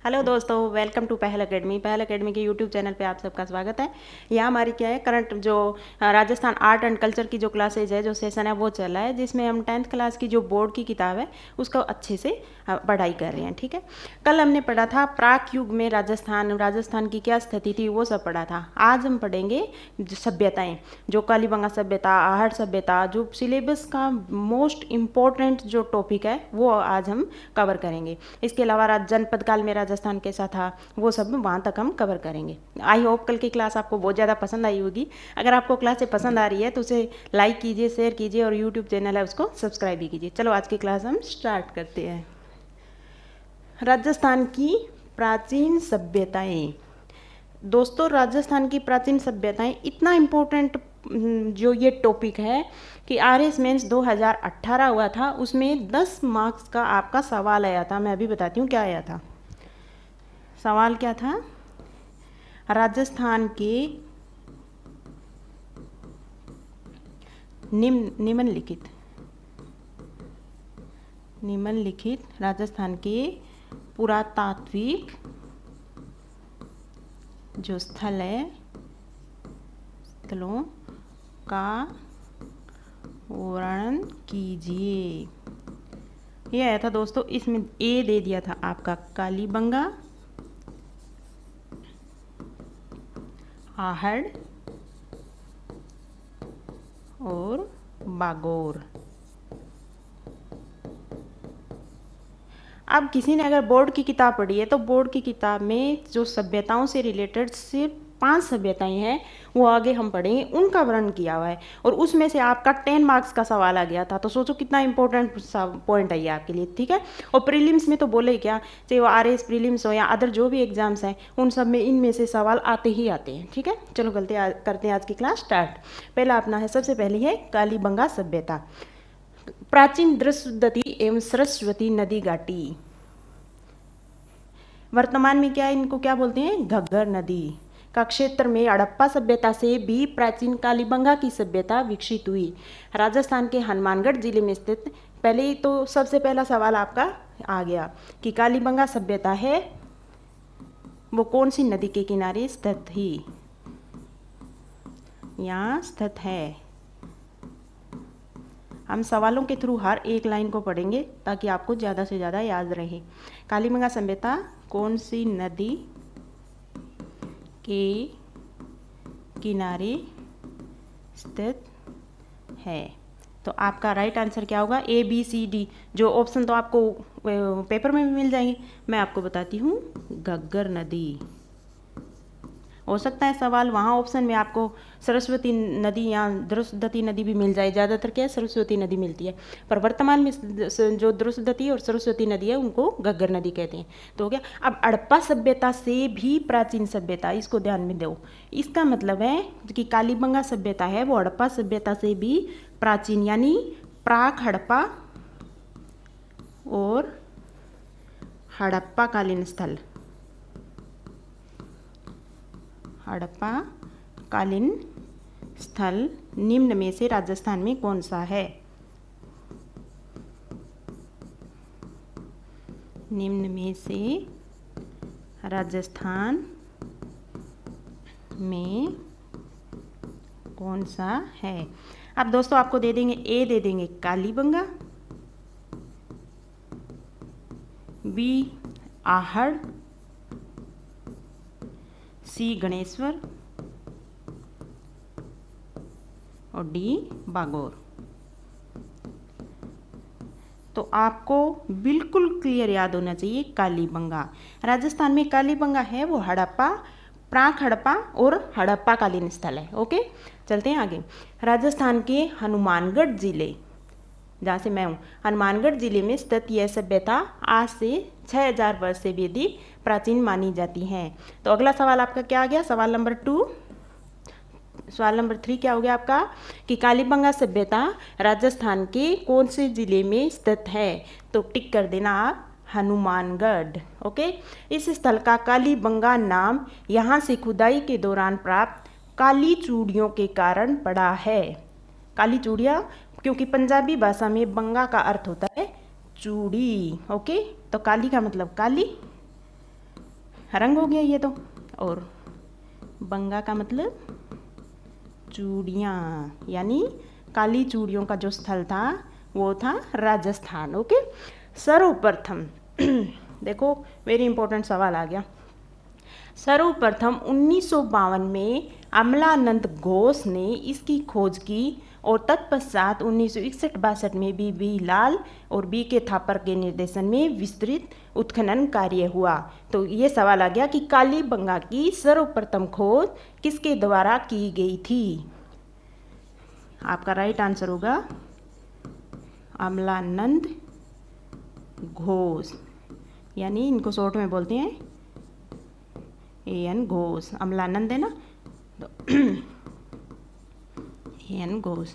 Hello दोस्तों, welcome to पहल academy. पहल एकेडमी के यूट्यूब चैनल पे आप सबका स्वागत है। यहाँ हमारी क्या है, करंट जो राजस्थान आर्ट एंड कल्चर की जो क्लासेज है, जो सेशन है वो चल रहा है, जिसमें हम 10th क्लास की जो बोर्ड की किताब है उसका अच्छे से पढ़ाई कर रहे हैं। ठीक है, कल हमने पढ़ा था प्राक युग में राजस्थान की क्या स्थिति थी वो सब पढ़ा था। आज हम पढ़ेंगे सभ्यताएँ, जो कालीबंगा सभ्यता, आहड़ सभ्यता, जो सिलेबस का मोस्ट इम्पोर्टेंट जो टॉपिक है वो आज हम कवर करेंगे। इसके अलावा जनपद काल में राजस्थान कैसा था वो सब वहाँ तक हम कवर करेंगे। आई होप कल की क्लास आपको बहुत ज़्यादा पसंद आई होगी। अगर आपको क्लास पसंद आ रही है तो उसे लाइक कीजिए, शेयर कीजिए और यूट्यूब चैनल है उसको सब्सक्राइब भी कीजिए। चलो आज की क्लास हम स्टार्ट करते हैं। राजस्थान की प्राचीन सभ्यताएं। दोस्तों, राजस्थान की प्राचीन सभ्यताएं इतना इम्पोर्टेंट जो ये टॉपिक है कि आरएस मेंस 2018 हुआ था, उसमें 10 मार्क्स का आपका सवाल आया था। मैं अभी बताती हूँ क्या आया था। सवाल क्या था? राजस्थान के निम्नलिखित राजस्थान के पुरातात्विक जो स्थल है, स्थलों का वर्णन कीजिए। ये आया था दोस्तों। इसमें ए दे दिया था आपका कालीबंगा, आहड़ और बागोर। अब किसी ने अगर बोर्ड की किताब पढ़ी है तो बोर्ड की किताब में जो सभ्यताओं से रिलेटेड सिर्फ 5 सभ्यताएं हैं वो आगे हम पढ़ेंगे, उनका वर्णन किया हुआ है। और उसमें से आपका 10 मार्क्स का सवाल आ गया था, तो सोचो कितना इंपॉर्टेंट पॉइंट है ये आपके लिए। ठीक है, और प्रीलिम्स में तो बोले ही क्या, चाहे वो आरएस प्रीलिम्स हो या अदर जो भी एग्जाम्स हैं, उन सब में इनमें से सवाल आते ही आते हैं। ठीक है, चलो करते हैं आज की क्लास स्टार्ट। पहला अपना है, सबसे पहले है कालीबंगा सभ्यता। प्राचीन द्रुसदती एवं सरस्वती नदी घाटी, वर्तमान में क्या है, इनको क्या बोलते हैं, घग्गर नदी का क्षेत्र में हड़प्पा सभ्यता से भी प्राचीन कालीबंगा की सभ्यता विकसित हुई। राजस्थान के हनुमानगढ़ जिले में स्थित, पहले तो सबसे पहला सवाल आपका आ गया कि कालीबंगा सभ्यता है वो कौन सी नदी के किनारे स्थित थी। यहाँ स्थित है। हम सवालों के थ्रू हर एक लाइन को पढ़ेंगे ताकि आपको ज़्यादा से ज़्यादा याद रहे। कालीबंगा सभ्यता कौन सी नदी के किनारे स्थित है? तो आपका राइट आंसर क्या होगा? A B C D. जो ऑप्शन तो आपको पेपर में भी मिल जाएंगे, मैं आपको बताती हूँ, घग्गर नदी। हो सकता है सवाल वहाँ ऑप्शन में आपको सरस्वती नदी या द्रुसदती नदी भी मिल जाए। ज़्यादातर क्या है, सरस्वती नदी मिलती है, पर वर्तमान में जो द्रुसदती और सरस्वती नदी है उनको घग्गर नदी कहते हैं। तो हो गया। अब हड़प्पा सभ्यता से भी प्राचीन सभ्यता, इसको ध्यान में दो। इसका मतलब है कि कालीबंगा सभ्यता है वो हड़प्पा सभ्यता से भी प्राचीन, यानी प्राक हड़प्पा और हड़प्पा कालीन स्थल, हड़प्पा कालीन स्थल निम्न में से राजस्थान में कौन सा है? निम्न में से राजस्थान में कौन सा है? अब दोस्तों आपको दे देंगे, ए दे देंगे कालीबंगा, बी आहड़, सी गणेश्वर और डी बागोर। तो आपको बिल्कुल क्लियर याद होना चाहिए कालीबंगा। राजस्थान में कालीबंगा है वो हड़प्पा, प्राक हड़प्पा और हड़प्पा कालीन स्थल है। ओके, चलते हैं आगे। राजस्थान के हनुमानगढ़ जिले, जहाँ से मैं हूँ, हनुमानगढ़ जिले में स्थित यह सभ्यता आज से 6000 वर्ष से भी अधिक प्राचीन मानी जाती है। तो अगला सवाल आपका क्या आ गया? सवाल नंबर 2। सवाल नंबर 3 क्या हो गया आपका कि कालीबंगा सभ्यता राजस्थान के कौन से जिले में स्थित है? तो टिक कर देना आप हनुमानगढ़। ओके, इस स्थल का कालीबंगा नाम यहाँ से खुदाई के दौरान प्राप्त काली चूड़ियों के कारण पड़ा है। काली चूड़ियाँ, क्योंकि पंजाबी भाषा में बंगा का अर्थ होता है चूड़ी। ओके, तो काली का मतलब काली रंग हो गया ये तो। और बंगा का मतलब चूड़ियाँ, यानी काली चूड़ियों का जो स्थल था वो था राजस्थान। ओके, सर्वप्रथम देखो वेरी इंपॉर्टेंट सवाल आ गया। सर्वप्रथम 1952 में अमलानंद घोष ने इसकी खोज की और तत्पश्चात 1961-62 में बी लाल और बी के थापर के निर्देशन में विस्तृत उत्खनन कार्य हुआ। तो ये सवाल आ गया कि कालीबंगा की सर्वप्रथम खोज किसके द्वारा की गई थी। आपका राइट आंसर होगा अमलानंद घोष, यानी इनको शॉर्ट में बोलते हैं एन घोष। अमलानंद है ना, तो एन घोष।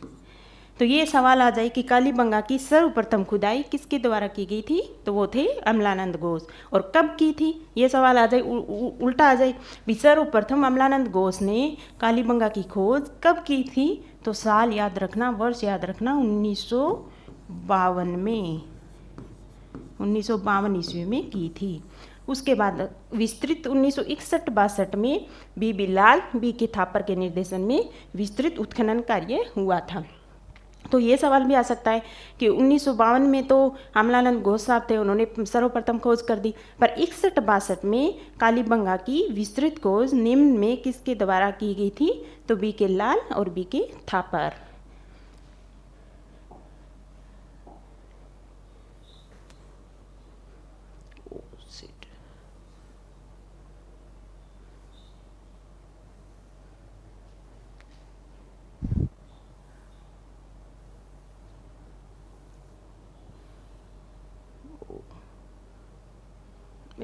तो ये सवाल आ जाए कि कालीबंगा की सर्वप्रथम खुदाई किसके द्वारा की गई थी, तो वो थे अमलानंद घोष। और कब की थी, ये सवाल आ जाए उल्टा आ जाए भी सर्वप्रथम अमलानंद घोष ने कालीबंगा की खोज कब की थी, तो साल याद रखना, वर्ष याद रखना 1952 में, 1952 ईस्वी में की थी। उसके बाद विस्तृत 1961-62 में बी लाल बी के थापर के निर्देशन में विस्तृत उत्खनन कार्य हुआ था। तो ये सवाल भी आ सकता है कि 1952 में तो अमलानंद घोष साहब थे, उन्होंने सर्वप्रथम खोज कर दी, पर 61-62 में कालीबंगा की विस्तृत खोज निम्न में किसके द्वारा की गई थी, तो बी के लाल और बी के थापर।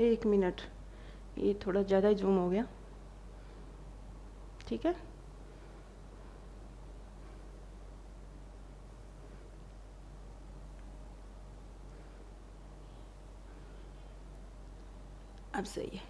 एक मिनट, ये थोड़ा ज़्यादा ही जूम हो गया, ठीक है। अब सही है।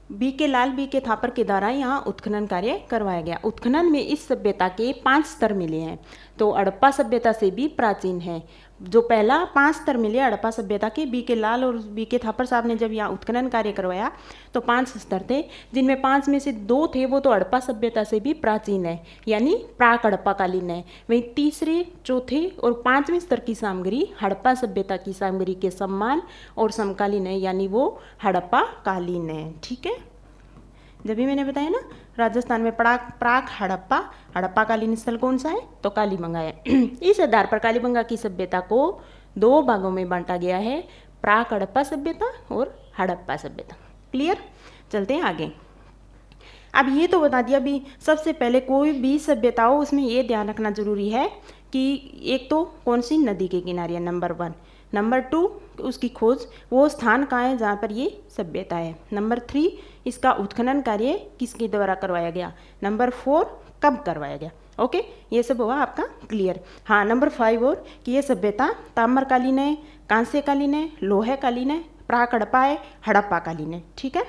बी के लाल बी के थापर के द्वारा यहाँ उत्खनन कार्य करवाया गया। उत्खनन में इस सभ्यता के 5 स्तर मिले हैं, तो हड़प्पा सभ्यता से भी प्राचीन है। जो पहला 5 स्तर मिले हड़प्पा सभ्यता के, बी के लाल और बी के थापर साहब ने जब यहाँ उत्खनन कार्य करवाया तो 5 स्तर थे, जिनमें 5 में से 2 थे वो तो हड़प्पा सभ्यता से भी प्राचीन है, यानी प्राक हड़प्पा कालीन है। वहीं तीसरे, चौथे और 5वें स्तर की सामग्री हड़प्पा सभ्यता की सामग्री के समान और समकालीन है, यानी वो हड़प्पा कालीन है, ठीक है। जब भी मैंने बताया ना राजस्थान में प्राक हड़प्पा कालीन स्थल कौन सा है, तो कालीबंगा है। इस आधार पर कालीबंगा की सभ्यता को 2 भागों में बांटा गया है, प्राक हड़प्पा सभ्यता और हड़प्पा सभ्यता। क्लियर, चलते हैं आगे। अब ये तो बता दिया भी, सबसे पहले कोई भी सभ्यता हो उसमें ये ध्यान रखना जरूरी है कि एक तो कौन सी नदी के किनारे है, नंबर 1। नंबर 2 उसकी खोज, वो स्थान कहाँ है जहाँ पर ये सभ्यता है। नंबर 3 इसका उत्खनन कार्य किसके द्वारा करवाया गया। नंबर 4 कब करवाया गया। ओके, ये सब हुआ आपका क्लियर। हाँ, नंबर 5 और कि ये सभ्यता ताम्रकालीन है, कांस्य कालीन है, लोहे कालीन है, प्राक हड़प्पा है, हड़प्पा कालीन है, ठीक है।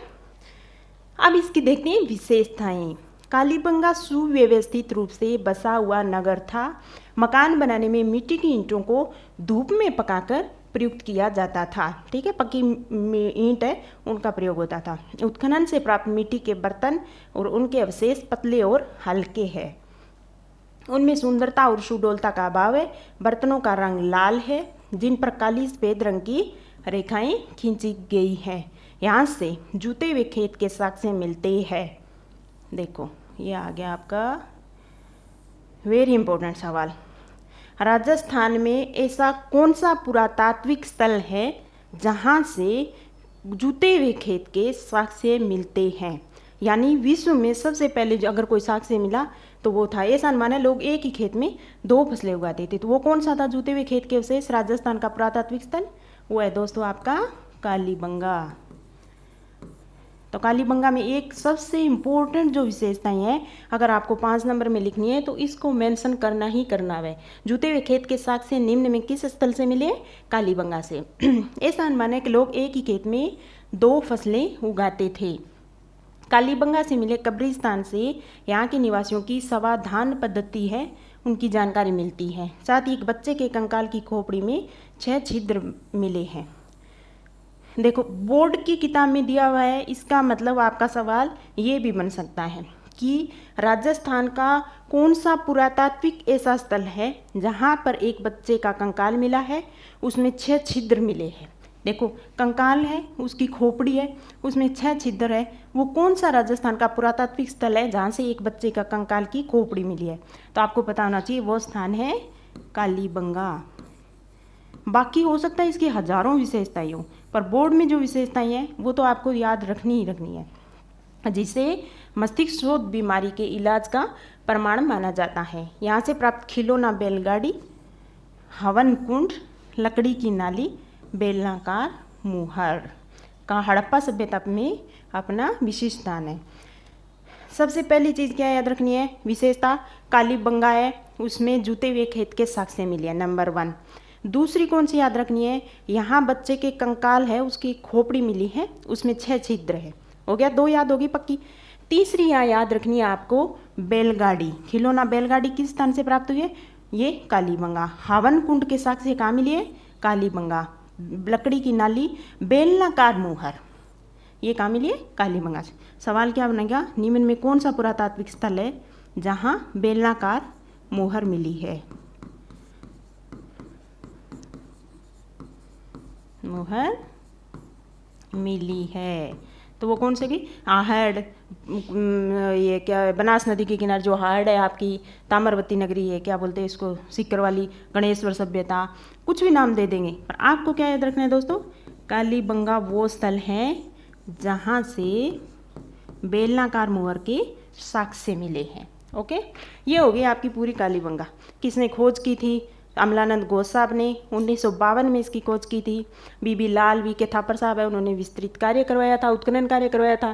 अब इसकी देखते हैं विशेषताएं। कालीबंगा सुव्यवस्थित रूप से बसा हुआ नगर था। मकान बनाने में मिट्टी की ईंटों को धूप में पकाकर प्रयुक्त किया जाता था, ठीक है। पक्की ईंट है उनका प्रयोग होता था। उत्खनन से प्राप्त मिट्टी के बर्तन और उनके अवशेष पतले और हल्के हैं, उनमें सुंदरता और सुडौलता का अभाव है। बर्तनों का रंग लाल है, जिन पर काली सफेद रंग की रेखाएं खींची गई हैं। यहाँ से जूते हुए खेत के साक्ष्य मिलते हैं। देखो ये आ गया आपका वेरी इंपॉर्टेंट सवाल। राजस्थान में ऐसा कौन सा पुरातात्विक स्थल है जहाँ से जूते हुए खेत के साक्ष्य मिलते हैं, यानी विश्व में सबसे पहले जो अगर कोई साक्ष्य मिला तो वो था, ऐसा माना लोग एक ही खेत में 2 फसलें उगाते थे, तो वो कौन सा था जूते हुए खेत के अवशेष राजस्थान का पुरातात्विक स्थल, वो है दोस्तों आपका कालीबंगा। तो कालीबंगा में एक सबसे इम्पोर्टेंट जो विशेषताएं हैं, अगर आपको 5 नंबर में लिखनी है तो इसको मेंशन करना ही करना है। जूते हुए खेत के साक्ष्य निम्न में किस स्थल से मिले, कालीबंगा से। ऐसा अनुमान है कि लोग एक ही खेत में 2 फसलें उगाते थे। कालीबंगा से मिले कब्रिस्तान से यहाँ के निवासियों की समाधान पद्धति है उनकी जानकारी मिलती है। साथ ही एक बच्चे के कंकाल की खोपड़ी में 6 छिद्र मिले हैं। देखो बोर्ड की किताब में दिया हुआ है, इसका मतलब आपका सवाल ये भी बन सकता है कि राजस्थान का कौन सा पुरातात्विक ऐसा स्थल है जहाँ पर एक बच्चे का कंकाल मिला है, उसमें 6 छिद्र मिले हैं। देखो कंकाल है, उसकी खोपड़ी है, उसमें 6 छिद्र है, वो कौन सा राजस्थान का पुरातात्विक स्थल है जहाँ से एक बच्चे का कंकाल की खोपड़ी मिली है? तो आपको पता होना चाहिए वो स्थान है कालीबंगा। बाकी हो सकता है इसकी हजारों विशेषताएं हो, पर बोर्ड में जो विशेषताएं हैं वो तो आपको याद रखनी ही रखनी है, जिसे मस्तिष्क शोथ बीमारी के इलाज का प्रमाण माना जाता है। यहाँ से प्राप्त खिलौना बैलगाड़ी, हवन कुंड, लकड़ी की नाली, बेलनाकार मुहर का हड़प्पा सभ्यता में अपना विशिष्ट स्थान है। सबसे पहली चीज़ क्या याद रखनी है? विशेषता कालीबंगा है, उसमें जूते हुए खेत के साक्ष्य मिले हैं, नंबर 1। दूसरी कौन सी याद रखनी है? यहाँ बच्चे के कंकाल है, उसकी खोपड़ी मिली है, उसमें 6 छिद्र है। हो गया, 2 याद होगी पक्की। तीसरी यहाँ याद रखनी है आपको बैलगाड़ी, खिलौना बैलगाड़ी किस स्थान से प्राप्त हुई है? ये कालीबंगा। हवन कुंड के साक्ष्य कहाँ मिली है? कालीबंगा। लकड़ी की नाली, बेलनाकार मुहर, ये कहाँ मिली है? कालीबंगा से। सवाल क्या बनेगा? निम्न में कौन सा पुरातात्विक स्थल है जहाँ बेलनाकार मुहर मिली है? मुहर मिली है तो वो कौन से की? आहड़, ये क्या बनास नदी के किनारे जो आहड़ है आपकी, ताम्रवती नगरी है, क्या बोलते हैं इसको, सीकर वाली, गणेश्वर सभ्यता, कुछ भी नाम दे देंगे, पर आपको क्या याद रखना है दोस्तों? कालीबंगा वो स्थल है जहाँ से बेलनाकार मुहर के साक्ष्य मिले हैं। ओके, ये हो गई आपकी पूरी कालीबंगा। किसने खोज की थी? अमलानंद घोष साहब ने 1952 में इसकी खोज की थी। बीबी लाल वी के थापर साहब है, उन्होंने विस्तृत कार्य करवाया था, उत्खनन कार्य करवाया था।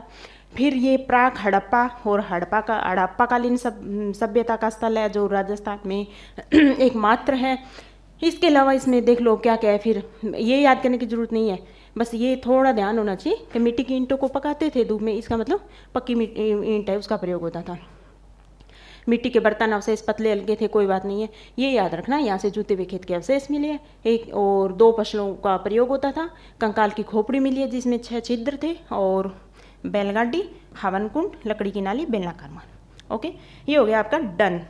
फिर ये प्राक हड़प्पा और हड़प्पाकालीन सभ्यता का स्थल है जो राजस्थान में एकमात्र है। इसके अलावा इसमें देख लो क्या क्या है, फिर ये याद करने की जरूरत नहीं है, बस ये थोड़ा ध्यान होना चाहिए कि मिट्टी की ईंटों को पकाते थे धूप में, इसका मतलब पक्की ईंट है उसका प्रयोग होता था। मिट्टी के बर्तन अवशेष पतले हल्के थे, कोई बात नहीं है, ये याद रखना। यहाँ से जूते हुए खेत के अवशेष मिले हैं, एक और 2 पशुओं का प्रयोग होता था। कंकाल की खोपड़ी मिली है जिसमें 6 छिद्र थे, और बैलगाड़ी, हवन कुंड, लकड़ी की नाली, बेलनाकार मुहर। ओके, ये हो गया आपका डन।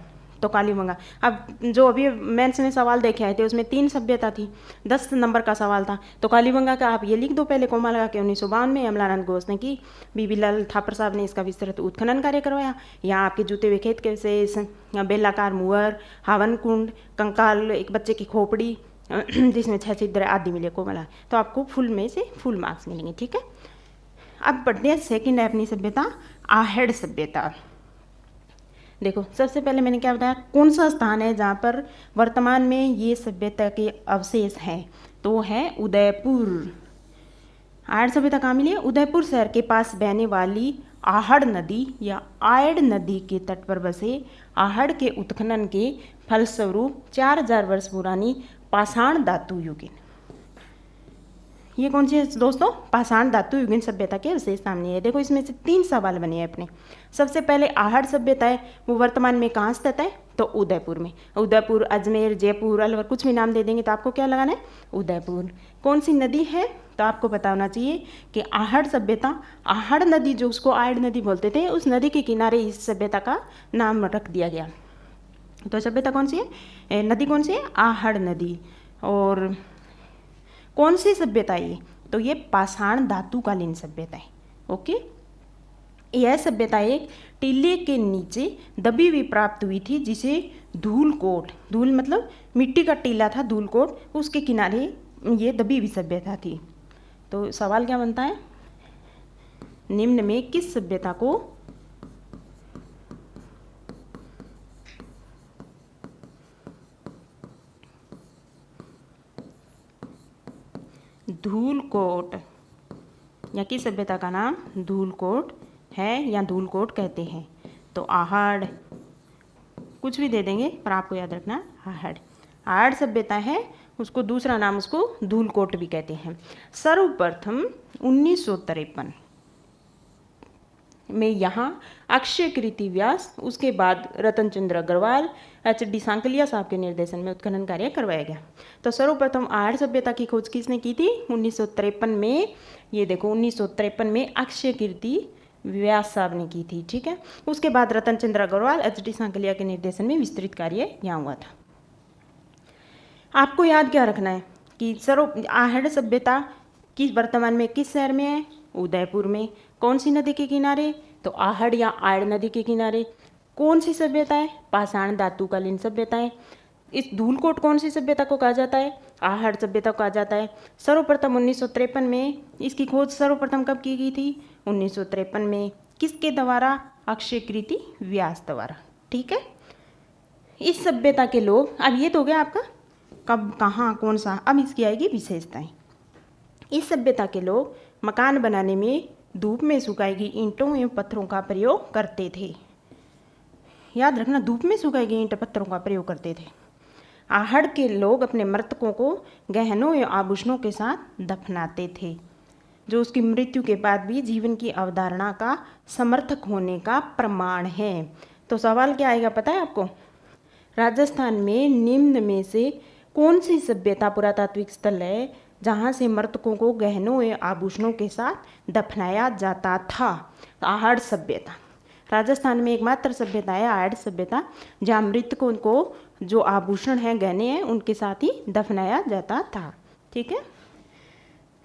तो कालीबंगा। अब जो अभी मेंस में सवाल देखे आए थे उसमें 3 सभ्यता थी, 10 नंबर का सवाल था। तो कालीबंगा का आप ये लिख दो पहले कोमा लगा के, 1952 में अमलानंद घोष ने की, बीबी लाल थापर साहब ने इसका विस्तृत उत्खनन कार्य करवाया। यहाँ आपके जूते हुए खेत के विशेष, बेलाकार मुहर, हवन कुंड, कंकाल, एक बच्चे की खोपड़ी जिसमें 6 छिद्र आदि मिले कोमला। तो आपको फुल में से फुल मार्क्स मिलेंगे। ठीक है, अब बढ़ते हैं सेकेंड है अपनी सभ्यता, आहड़ सभ्यता। देखो सबसे पहले मैंने क्या बताया, कौन सा स्थान है जहाँ पर वर्तमान में ये सभ्यता के अवशेष हैं? तो वो है उदयपुर। आहड़ सभ्यता कहाँ मिली है? उदयपुर शहर के पास बहने वाली आहड़ नदी या आयड़ नदी के तट पर बसे आहड़ के उत्खनन के फलस्वरूप 4000 वर्ष पुरानी पाषाण धातु युगीन, ये कौन सी है दोस्तों? पाषाण धातु युगीन सभ्यता के अवशेष सामने है। देखो इसमें से 3 सवाल बने हैं अपने। सबसे पहले आहड़ सभ्यता है, वो वर्तमान में कहाँ स्थित है? तो उदयपुर में। उदयपुर, अजमेर, जयपुर, अलवर, कुछ भी नाम दे देंगे तो आपको क्या लगाना है? उदयपुर। कौन सी नदी है? तो आपको पता होना चाहिए कि आहड़ सभ्यता, आहड़ नदी जो उसको आयड़ नदी बोलते थे, उस नदी के किनारे इस सभ्यता का नाम रख दिया गया। तो सभ्यता कौन सी है? नदी कौन सी है? आहड़ नदी। और कौन सी सभ्यता है ये? तो ये पाषाण धातुकालीन सभ्यता है। ओके, यह सभ्यता एक टीले के नीचे दबी हुई प्राप्त हुई थी जिसे धूलकोट, धूल मतलब मिट्टी का टीला था धूलकोट, उसके किनारे ये दबी हुई सभ्यता थी। तो सवाल क्या बनता है? निम्न में किस सभ्यता को धूलकोट, या किस सभ्यता का नाम धूलकोट है या धूलकोट कहते हैं? तो आहड़, कुछ भी दे देंगे पर आपको याद रखना आहड़। आहड़ सभ्यता है, उसको दूसरा नाम उसको धूलकोट भी कहते हैं। सर्वप्रथम 1953 में यहाँ अक्षय कीर्ति व्यास, उसके बाद रतन चंद्र अग्रवाल, HD सांकलिया साहब के निर्देशन में उत्खनन कार्य करवाया गया। तो सर्वप्रथम आहड़ सभ्यता की खोज किसने की थी? 1953 में। ये देखो 1953 में अक्षय कीर्ति व्यास साहब ने की थी, ठीक है। उसके बाद रतन चंद्र अग्रवाल, HD सांकलिया के निर्देशन में विस्तृत कार्य यहाँ हुआ था। आपको याद क्या रखना है कि आहड़ सभ्यता किस वर्तमान में किस शहर में है? उदयपुर में। कौन सी नदी के किनारे? तो आहड़ या आड़ नदी के किनारे। कौन सी सभ्यता है? पाषाण धातुकालीन सभ्यताएं। इस धूलकोट कौन सी सभ्यता को कहा जाता है? आहड़ सभ्यता को कहा जाता है। सर्वप्रथम 1953 में इसकी खोज सर्वप्रथम कब की गई थी? 1953 में। किसके द्वारा? अक्षय कीर्ति व्यास द्वारा, ठीक है। इस सभ्यता के लोग, अब ये तो हो गया आपका कब, कहाँ, कौन सा। अब इसकी आएगी विशेषताएं। इस सभ्यता के लोग मकान बनाने में धूप में सुखाई गई ईंटों एवं पत्थरों का प्रयोग करते थे। याद रखना, धूप में सुखाई गई ईंट पत्थरों का प्रयोग करते थे। आहड़ के लोग अपने मृतकों को गहनों एवं आभूषणों के साथ दफनाते थे, जो उसकी मृत्यु के बाद भी जीवन की अवधारणा का समर्थक होने का प्रमाण है। तो सवाल क्या आएगा पता है आपको? राजस्थान में निम्न में से कौन सी सभ्यता पुरातात्विक स्थल है जहाँ से मृतकों को गहनों या आभूषणों के साथ दफनाया जाता था? आहड़ सभ्यता। राजस्थान में एकमात्र सभ्यता है आहड़ सभ्यता, जहाँ मृतकों को जो आभूषण हैं, गहने हैं, उनके साथ ही दफनाया जाता था, ठीक है।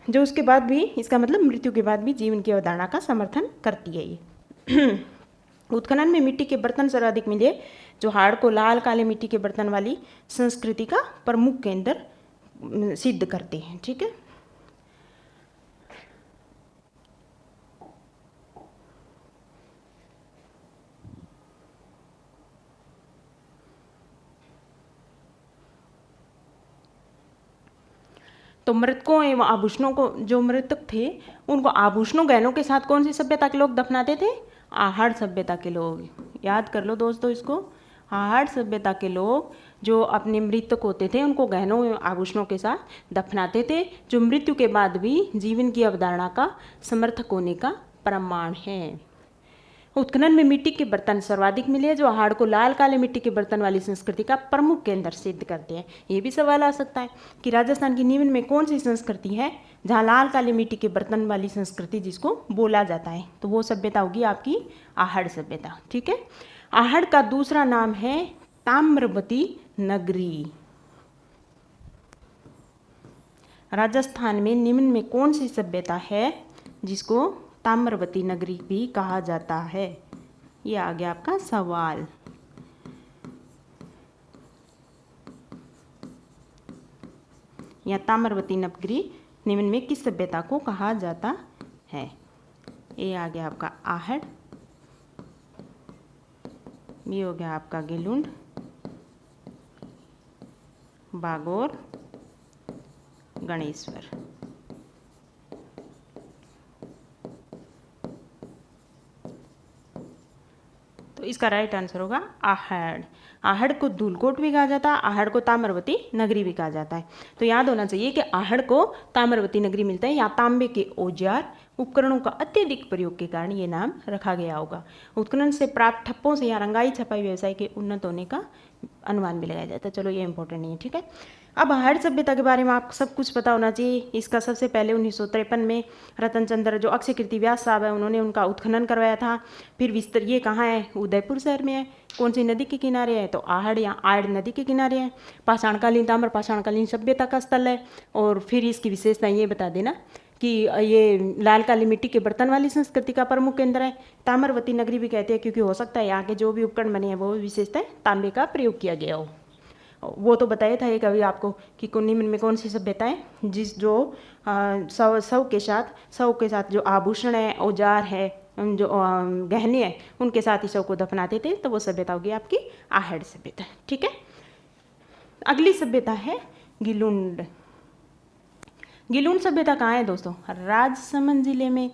जो उसके बाद भी, इसका मतलब मृत्यु के बाद भी जीवन की अवधारणा का समर्थन करती है ये। उत्खनन में मिट्टी के बर्तन सर्वाधिक मिले, जो हाड़ को लाल काले मिट्टी के बर्तन वाली संस्कृति का प्रमुख केंद्र सिद्ध करते हैं, ठीक है। तो मृतकों एवं आभूषणों को, जो मृतक थे उनको आभूषणों गहनों के साथ कौन सी सभ्यता के लोग दफनाते थे? आहड़ सभ्यता के लोग। याद कर लो दोस्तों इसको। आहड़ सभ्यता के लोग जो अपने मृतक होते थे उनको गहनों एवं आभूषणों के साथ दफनाते थे, जो मृत्यु के बाद भी जीवन की अवधारणा का समर्थक होने का प्रमाण है। उत्खनन में मिट्टी के बर्तन सर्वाधिक मिले, जो आहड़ को लाल काले मिट्टी के बर्तन वाली संस्कृति का प्रमुख केंद्र सिद्ध करते हैं। ये भी सवाल आ सकता है कि राजस्थान की निम्न में कौन सी संस्कृति है जहाँ लाल काले मिट्टी के बर्तन वाली संस्कृति जिसको बोला जाता है? तो वो सभ्यता होगी आपकी आहड़ सभ्यता, ठीक है। आहड़ का दूसरा नाम है ताम्रवती नगरी। राजस्थान में निम्न में कौन सी सभ्यता है जिसको ताम्रवती नगरी भी कहा जाता है? ये आ गया आपका सवाल। या ताम्रवती नगरी निम्न में किस सभ्यता को कहा जाता है? ये आ गया आपका आहड़, ये हो गया आपका गिलुंड, बागोर, गणेश्वर। तो इसका राइट आंसर होगा आहड़। आहड़ को धूलकोट भी कहा जाता है, आहड़ को ताम्रवती नगरी भी कहा जाता है। तो याद होना चाहिए कि आहड़ को ताम्रवती नगरी मिलता है, या तांबे के औजार उपकरणों का अत्यधिक प्रयोग के कारण ये नाम रखा गया होगा। उत्खनन से प्राप्त ठप्पों से या रंगाई छपाई व्यवसाय के उन्नत होने का अनुमान भी लगाया जाता है। चलो ये इंपॉर्टेंट नहीं है, ठीक है। अब आहड़ सभ्यता के बारे में आपको सब कुछ पता होना चाहिए। इसका सबसे पहले 1953 में रतन चंद्र जो अक्षय कीर्ति व्यास साहब है उन्होंने उनका उत्खनन करवाया था। फिर विस्तर, ये कहाँ है? उदयपुर शहर में है। कौन सी नदी के किनारे है? तो आहड़ या आड़ नदी के किनारे है। पाषाणकालीन, ताम्र पाषाणकालीन सभ्यता का स्थल है। और फिर इसकी विशेषता ये बता देना कि ये लाल काली मिट्टी के बर्तन वाली संस्कृति का प्रमुख केंद्र है। ताम्रवती नगरी भी कहते हैं क्योंकि हो सकता है यहाँ के जो भी उपकरण बने हैं वो विशेषता तांबे का प्रयोग किया गया हो। वो तो बताया था एक अभी आपको कि निम्न में कौन सी सभ्यता है जिस जो शव के साथ जो आभूषण है, औजार है, जो गहने हैं, उनके साथ ही शव को दफनाते थे। तो वो सभ्यता होगी आपकी आहड़ सभ्यता, ठीक है। अगली सभ्यता है गिलुंड। गिलुंड सभ्यता कहाँ है दोस्तों? राजसमंद जिले में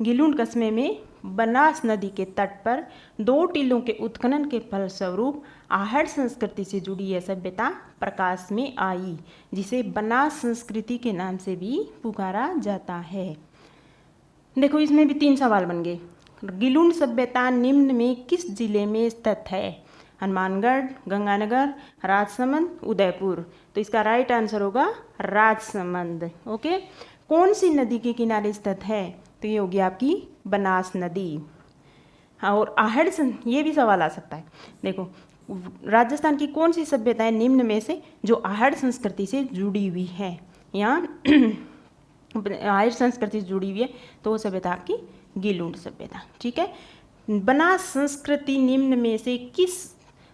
गिलुंड कस्बे में बनास नदी के तट पर 2 टीलों के उत्खनन के फलस्वरूप आहड़ संस्कृति से जुड़ी यह सभ्यता प्रकाश में आई, जिसे बनास संस्कृति के नाम से भी पुकारा जाता है। देखो इसमें भी 3 सवाल बन गए। गिलुंड सभ्यता निम्न में किस जिले में स्थित है? हनुमानगढ़, गंगानगर, राजसमंद, उदयपुर। तो इसका राइट आंसर होगा राजसमंद। ओके। कौन सी नदी के किनारे स्थित है? तो ये होगी आपकी बनास नदी। हाँ, और आहड़ ये भी सवाल आ सकता है। देखो, राजस्थान की कौन सी सभ्यता है निम्न में से जो आहड़ संस्कृति से जुड़ी हुई है? यहाँ आहड़ संस्कृति से जुड़ी हुई है, तो वो सभ्यता आपकी गिलुंड सभ्यता। ठीक है। बनास संस्कृति निम्न में से किस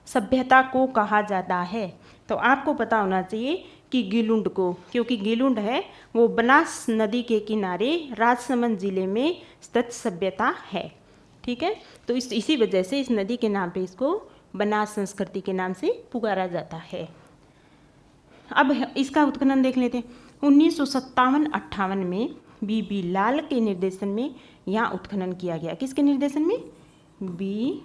सभ्यता को कहा जाता है? तो आपको पता होना चाहिए कि गिलुंड को, क्योंकि गिलुंड है वो बनास नदी के किनारे राजसमंद जिले में स्थित सभ्यता है। ठीक है। तो इसी वजह से इस नदी के नाम पे इसको बनास संस्कृति के नाम से पुकारा जाता है। अब इसका उत्खनन देख लेते हैं। 1957-58 में बी लाल के निर्देशन में यहाँ उत्खनन किया गया। किसके निर्देशन में? बी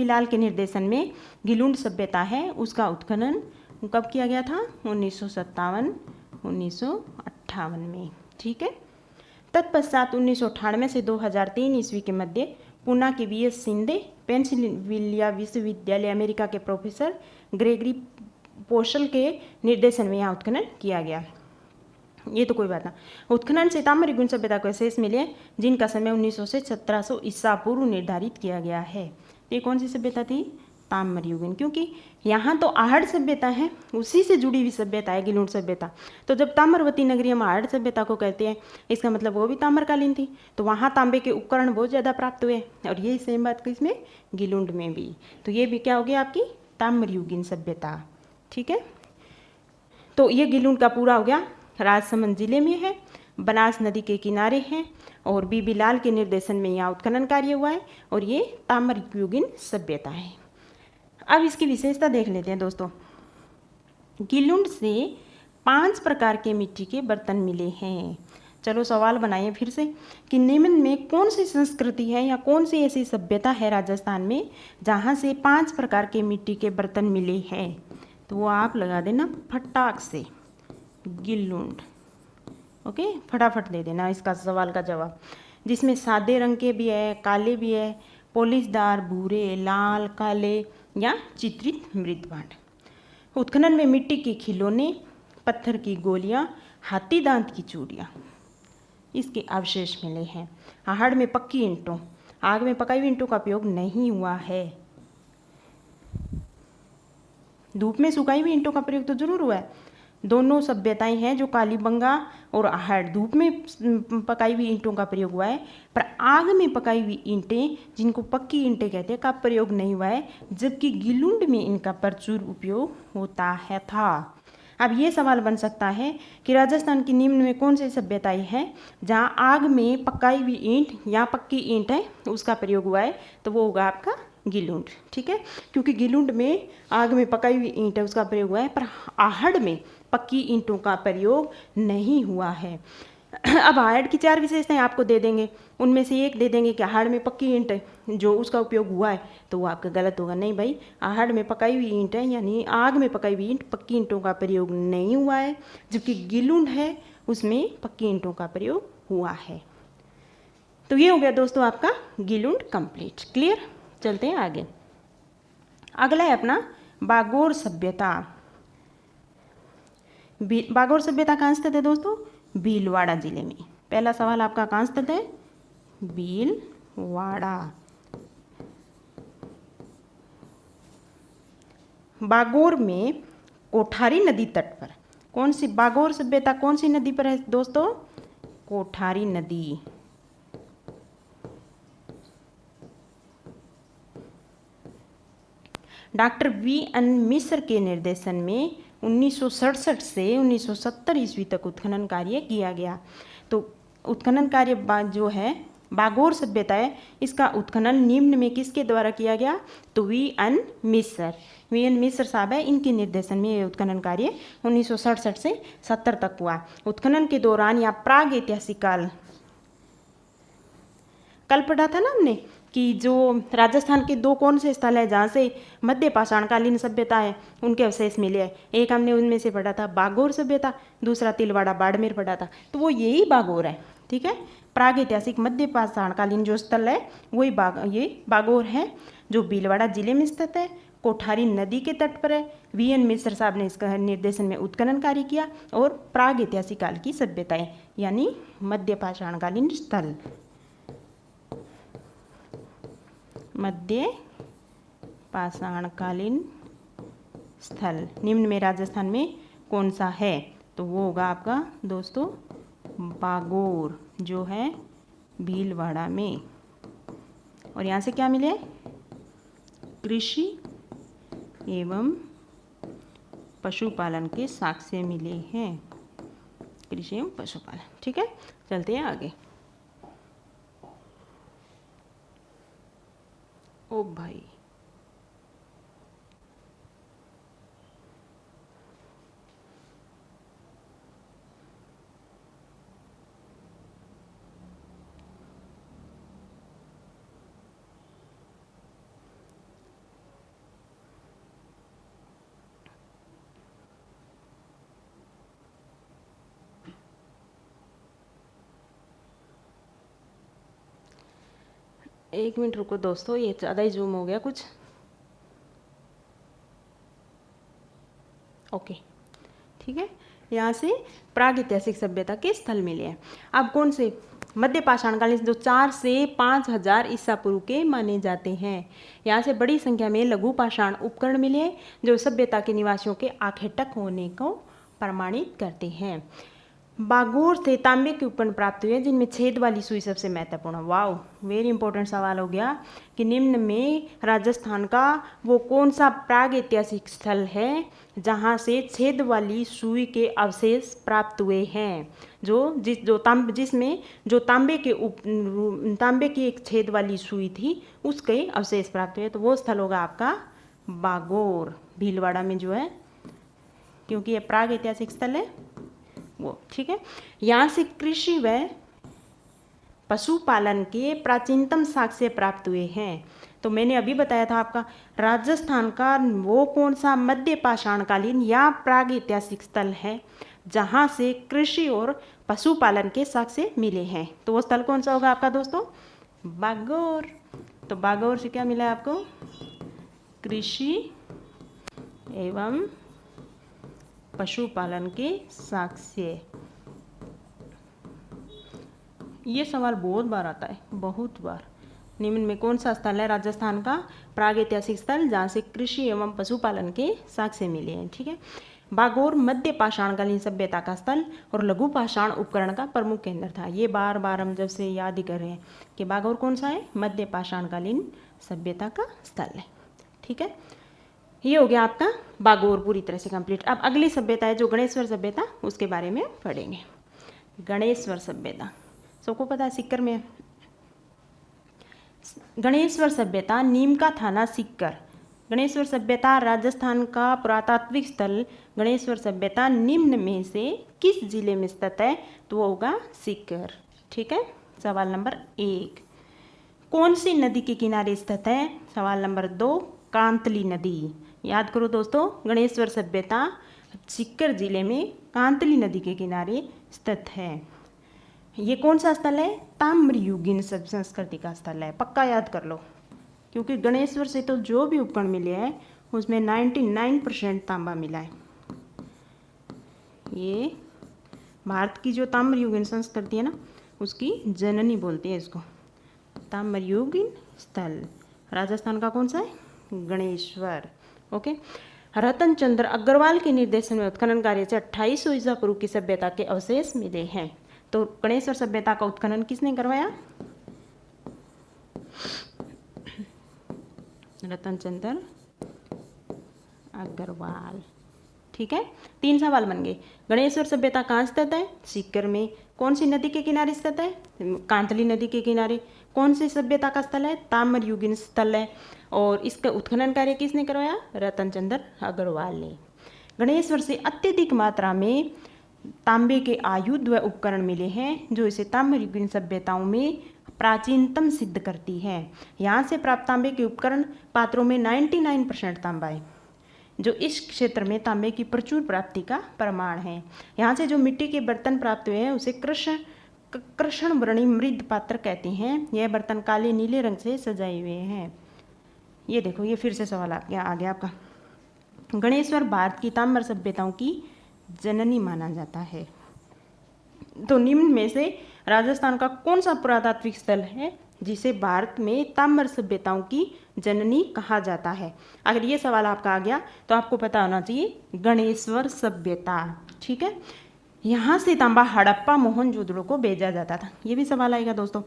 लाल के निर्देशन में गिलुंड सभ्यता है, उसका उत्खनन कब किया गया था? 1957-1958 में। ठीक है। तत्पश्चात 1998 से 2003 ईस्वी के मध्य पूना के वीएस शिंदे, पेंसिल्वेनिया विश्वविद्यालय अमेरिका के प्रोफेसर ग्रेगरी पोशल के निर्देशन में यहाँ उत्खनन किया गया। ये तो कोई बात ना। उत्खनन से ताम्र युगीन सभ्यता को अवशेष मिले जिनका समय 1900 से 1700 ईसा पूर्व निर्धारित किया गया है। ये कौन सी सभ्यता थी? ताम्र युगीन। क्योंकि यहाँ तो आहड़ सभ्यता है, उसी से जुड़ी हुई सभ्यता है गिलुंड सभ्यता। तो जब ताम्रवती नगरी हम आहड़ सभ्यता को कहते हैं, इसका मतलब वो भी ताम्रकालीन थी, तो वहाँ तांबे के उपकरण बहुत ज़्यादा प्राप्त हुए। और यही सेम बात किसमें? गिलुंड में भी। तो ये भी क्या हो गया आपकी? ताम्र युगीन सभ्यता। ठीक है। तो ये गिलुंड का पूरा हो गया। राजसमंद जिले में है, बनास नदी के किनारे है, और बी लाल के निर्देशन में यहाँ उत्खनन कार्य हुआ है, और ये ताम्र युगीन सभ्यता है। अब इसकी विशेषता देख लेते हैं दोस्तों। गिलुंड से 5 प्रकार के मिट्टी के बर्तन मिले हैं। चलो सवाल बनाइए फिर से कि निम्न में कौन सी संस्कृति है या कौन सी ऐसी सभ्यता है राजस्थान में जहाँ से 5 प्रकार के मिट्टी के बर्तन मिले हैं? तो वो आप लगा देना फटाक से, गिलुंड। ओके, फटाफट दे देना इसका सवाल का जवाब, जिसमें सादे रंग के भी है, काले भी है, पॉलिशदार, भूरे, लाल, काले या चित्रित मृदभांड। उत्खनन में मिट्टी के खिलौने, पत्थर की गोलियां, हाथी दांत की चूड़ियाँ, इसके अवशेष मिले हैं। आहड़ में पक्की ईंटों, आग में पकाई हुई ईंटों का उपयोग नहीं हुआ है। धूप में सुखाई हुई ईंटों का प्रयोग तो जरूर हुआ है। दोनों सभ्यताएं हैं जो कालीबंगा और आहड़, धूप में पकाई हुई ईंटों का प्रयोग हुआ है, पर आग में पकाई हुई ईंटें, जिनको पक्की ईंटें कहते हैं, का प्रयोग नहीं हुआ है, जबकि गिलुंड में इनका प्रचुर उपयोग होता है था। अब ये सवाल बन सकता है कि राजस्थान की निम्न में कौन सी सभ्यताएं हैं जहाँ आग में पकाई हुई ईंट या पक्की ईंट है उसका प्रयोग हुआ है? तो वो होगा आपका गिलुंड। ठीक है। क्योंकि गिलुंड में आग में पकाई हुई ईंट है उसका प्रयोग हुआ है, पर आहड़ में पक्की ईंटों का प्रयोग नहीं हुआ है। अब आहड़ की 4 विशेषताएं आपको दे देंगे, उनमें से एक दे देंगे कि आहड़ में पक्की ईंट है जो उसका उपयोग हुआ है, तो वो आपका गलत होगा। नहीं भाई, आहड़ में पकाई हुई ईंट है, यानी आग में पकाई हुई ईंट, पक्की ईंटों का प्रयोग नहीं हुआ है, जबकि गिलुंड है उसमें पक्की ईंटों का प्रयोग हुआ है। तो ये हो गया दोस्तों आपका गिलुंड कंप्लीट। क्लियर? चलते हैं आगे। अगला है अपना बागोर सभ्यता। बागोर सभ्यता कहाँ स्थित है दोस्तों? भीलवाड़ा जिले में। पहला सवाल आपका कहाँ स्थित है? भीलवाड़ा। बागोर में कोठारी नदी तट पर कौन सी बागोर सभ्यता कौन सी नदी पर है दोस्तों? कोठारी नदी। Doctor V.N. मिश्र के निर्देशन में 1967 से 1970 ईस्वी तक उत्खनन कार्य किया गया। तो उत्खनन कार्य जो है बागोर सभ्यता है, इसका उत्खनन निम्न में किसके द्वारा किया गया? तो V.N. मिश्र साहब है, इनके निर्देशन में यह उत्खनन कार्य 1967 से 70 तक हुआ। उत्खनन के दौरान या प्राग ऐतिहासिक काल, कल पढ़ा था ना हमने कि जो राजस्थान के दो कौन से स्थल है जहाँ से मध्य पाषाणकालीन सभ्यता है उनके अवशेष मिले हैं। एक हमने उनमें से पढ़ा था बागोर सभ्यता, दूसरा तिलवाड़ा बाड़मेर पढ़ा था, तो वो यही बागोर है। ठीक है, प्राग ऐतिहासिक मध्य पाषाणकालीन जो स्थल है वही ये बागोर है, जो भीलवाड़ा जिले में स्थित है, कोठारी नदी के तट पर है। वीएन मिश्र साहब ने इसका निर्देशन में उत्खनन कार्य किया और प्राग ऐतिहासिक काल की सभ्यताएं यानी मध्य पाषाणकालीन स्थल, मध्य पाषाणकालीन स्थल निम्न में राजस्थान में कौन सा है, तो वो होगा आपका दोस्तों बागोर, जो है भीलवाड़ा में। और यहाँ से क्या मिले, कृषि एवं पशुपालन के साक्ष्य मिले हैं, कृषि एवं पशुपालन। ठीक है, चलते हैं आगे। ओ भाई, एक मिनट रुको दोस्तों, ये ज़्यादा ही जूम हो गया कुछ। ओके, ठीक है, यहाँ से प्राग ऐतिहासिक सभ्यता के स्थल मिले हैं। अब कौन से, मध्य पाषाणकालीन जो 4 से 5000 ईसा पूर्व के माने जाते हैं। यहाँ से बड़ी संख्या में लघु पाषाण उपकरण मिले हैं जो सभ्यता के निवासियों के आखेटक होने को प्रमाणित करते हैं। बागोर से तांबे के उपकरण प्राप्त हुए जिनमें छेद वाली सुई सबसे महत्वपूर्ण। वाओ, वेरी इंपॉर्टेंट सवाल हो गया कि निम्न में राजस्थान का वो कौन सा प्राग ऐतिहासिक स्थल है जहाँ से छेद वाली सुई के अवशेष प्राप्त हुए हैं, जिसमें जो तांबे की एक छेद वाली सुई थी उसके अवशेष प्राप्त हुए, तो वो स्थल होगा आपका बागोर, भीलवाड़ा में जो है, क्योंकि ये प्राग ऐतिहासिक स्थल है वो। ठीक है, यहाँ से कृषि व पशुपालन के प्राचीनतम साक्ष्य प्राप्त हुए हैं। तो मैंने अभी बताया था आपका राजस्थान का वो कौन सा मध्य पाषाणकालीन या प्राग ऐतिहासिक स्थल है जहाँ से कृषि और पशुपालन के साक्ष्य मिले हैं, तो वो स्थल कौन सा होगा आपका दोस्तों, बागोर। तो बागोर से क्या मिला आपको, कृषि एवं पशुपालन के साक्ष्य। ये सवाल बहुत बार आता है, बहुत बार। निम्न में कौन सा स्थल है राजस्थान का प्राग ऐतिहासिक स्थल जहाँ से कृषि एवं पशुपालन के साक्ष्य मिले हैं। ठीक है, बागोर मध्य पाषाणकालीन सभ्यता का स्थल और लघु पाषाण उपकरण का प्रमुख केंद्र था। ये बार बार हम जब से याद ही कर रहे हैं कि बागोर कौन सा है, मध्य पाषाणकालीन सभ्यता का स्थल है। ठीक है, ये हो गया आपका बागोर पूरी तरह से कंप्लीट। अब अगली सभ्यता है जो गणेश्वर सभ्यता, उसके बारे में पढ़ेंगे। गणेश्वर सभ्यता सबको पता है, सीकर में। गणेश्वर सभ्यता नीम का थाना सीकर। गणेश्वर सभ्यता राजस्थान का पुरातात्विक स्थल गणेश्वर सभ्यता निम्न में से किस जिले में स्थित है, तो वो होगा सीकर। ठीक है, सवाल नंबर 1। कौन सी नदी के किनारे स्थित है, सवाल नंबर 2, कांतली नदी। याद करो दोस्तों, गणेश्वर सभ्यता सीकर जिले में कांतली नदी के किनारे स्थित है। ये कौन सा स्थल है, ताम्रयुगीन संस्कृति का स्थल है, पक्का याद कर लो, क्योंकि गणेश्वर से तो जो भी उपकरण मिले हैं उसमें 99% तांबा मिला है। ये भारत की जो ताम्रयुगीन संस्कृति है ना, उसकी जननी बोलती है इसको, ताम्रयुगीन स्थल। राजस्थान का कौन सा है, गणेश्वर। ओके, रतन चंद्र अग्रवाल के निर्देशन में उत्खनन कार्य से 2800 ईसा पूर्व की सभ्यता के अवशेष मिले हैं। तो गणेश्वर सभ्यता का उत्खनन किसने करवाया, रतन चंद्र अग्रवाल। ठीक है, 3 सवाल बन गए। गणेश्वर सभ्यता कहाँ स्थित है, सीकर में। कौन सी नदी के किनारे स्थित है, कांतली नदी के किनारे। कौन सी सभ्यता का स्थल है, ताम्रयुगीन स्थल है। और इसका उत्खनन कार्य किसने करवाया, रतन चंद्र अग्रवाल ने। गणेश्वर से अत्यधिक मात्रा में तांबे के आयुध व उपकरण मिले हैं जो इसे ताम्रयुगीन सभ्यताओं में प्राचीनतम सिद्ध करती है। यहाँ से प्राप्त तांबे के उपकरण पात्रों में 99% तांबा है, जो इस क्षेत्र में तांबे की प्रचुर प्राप्ति का प्रमाण है। यहाँ से जो मिट्टी के बर्तन प्राप्त हुए हैं उसे कृष्ण वर्णी मृद पात्र कहते हैं। यह बर्तन काले नीले रंग से सजाए हुए हैं। ये देखो, ये फिर से सवाल आ गया आपका। गणेश्वर भारत की ताम्र सभ्यताओं की जननी माना जाता है। तो निम्न में से राजस्थान का कौन सा पुरातात्विक स्थल है जिसे भारत में ताम्र सभ्यताओं की जननी कहा जाता है? अगर ये सवाल आपका आ गया तो आपको पता होना चाहिए गणेश्वर सभ्यता। ठीक है, यहाँ से तांबा हड़प्पा मोहनजोदड़ो को भेजा जाता था। ये भी सवाल आएगा दोस्तों।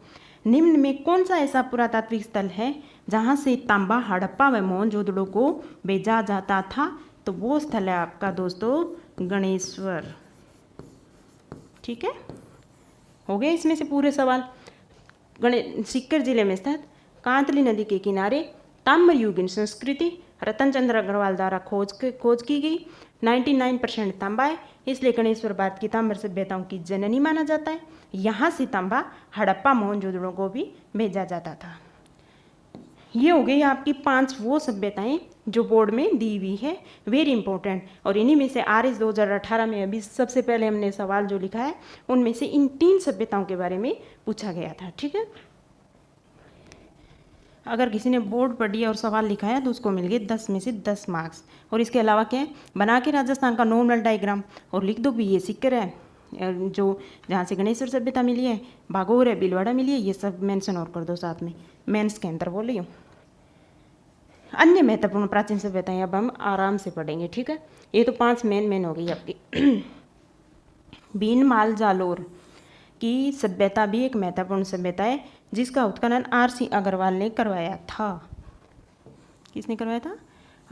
निम्न में कौन सा ऐसा पुरातात्विक स्थल है जहाँ से तांबा हड़प्पा व मोहनजोदड़ो को भेजा जाता था? तो वो स्थल है आपका दोस्तों गणेश्वर। ठीक है, हो गए इसमें से पूरे सवाल। सीकर जिले में स्थित कांतली नदी के किनारे ताम्र युगीन संस्कृति रतन चंद्र अग्रवाल द्वारा खोज की गई। 99% तांबा है, इसलिए गणेश्वर भारत की ताम्र सभ्यताओं की जननी माना जाता है। यहाँ से तांबा हड़प्पा मोहनजोदड़ो को भी भेजा जाता था। ये हो गई आपकी 5 वो सभ्यताएं जो बोर्ड में दी हुई है, वेरी इंपॉर्टेंट। और इन्हीं में से RS 2018 में अभी सबसे पहले हमने सवाल जो लिखा है उनमें से इन 3 सभ्यताओं के बारे में पूछा गया था। ठीक है, अगर किसी ने बोर्ड पढ़ लिया और सवाल लिखा है तो उसको मिल गए 10 में से 10 मार्क्स। और इसके अलावा क्या है, बना के राजस्थान का नॉर्मल डायग्राम और लिख दो भी ये सीकर है जो जहाँ से गणेश्वर सभ्यता मिली है, भागोर है, भीलवाड़ा मिली है, ये सब मेंशन और कर दो साथ में, मेंस के अंदर बोल रही हूँ। अन्य महत्वपूर्ण प्राचीन सभ्यताएं अब हम आराम से पढ़ेंगे। ठीक है, ये तो 5 मेन हो गई आपकी। भीनमाल जालोर की सभ्यता भी एक महत्वपूर्ण सभ्यता है जिसका उत्खनन RC अग्रवाल ने करवाया था। किसने करवाया था?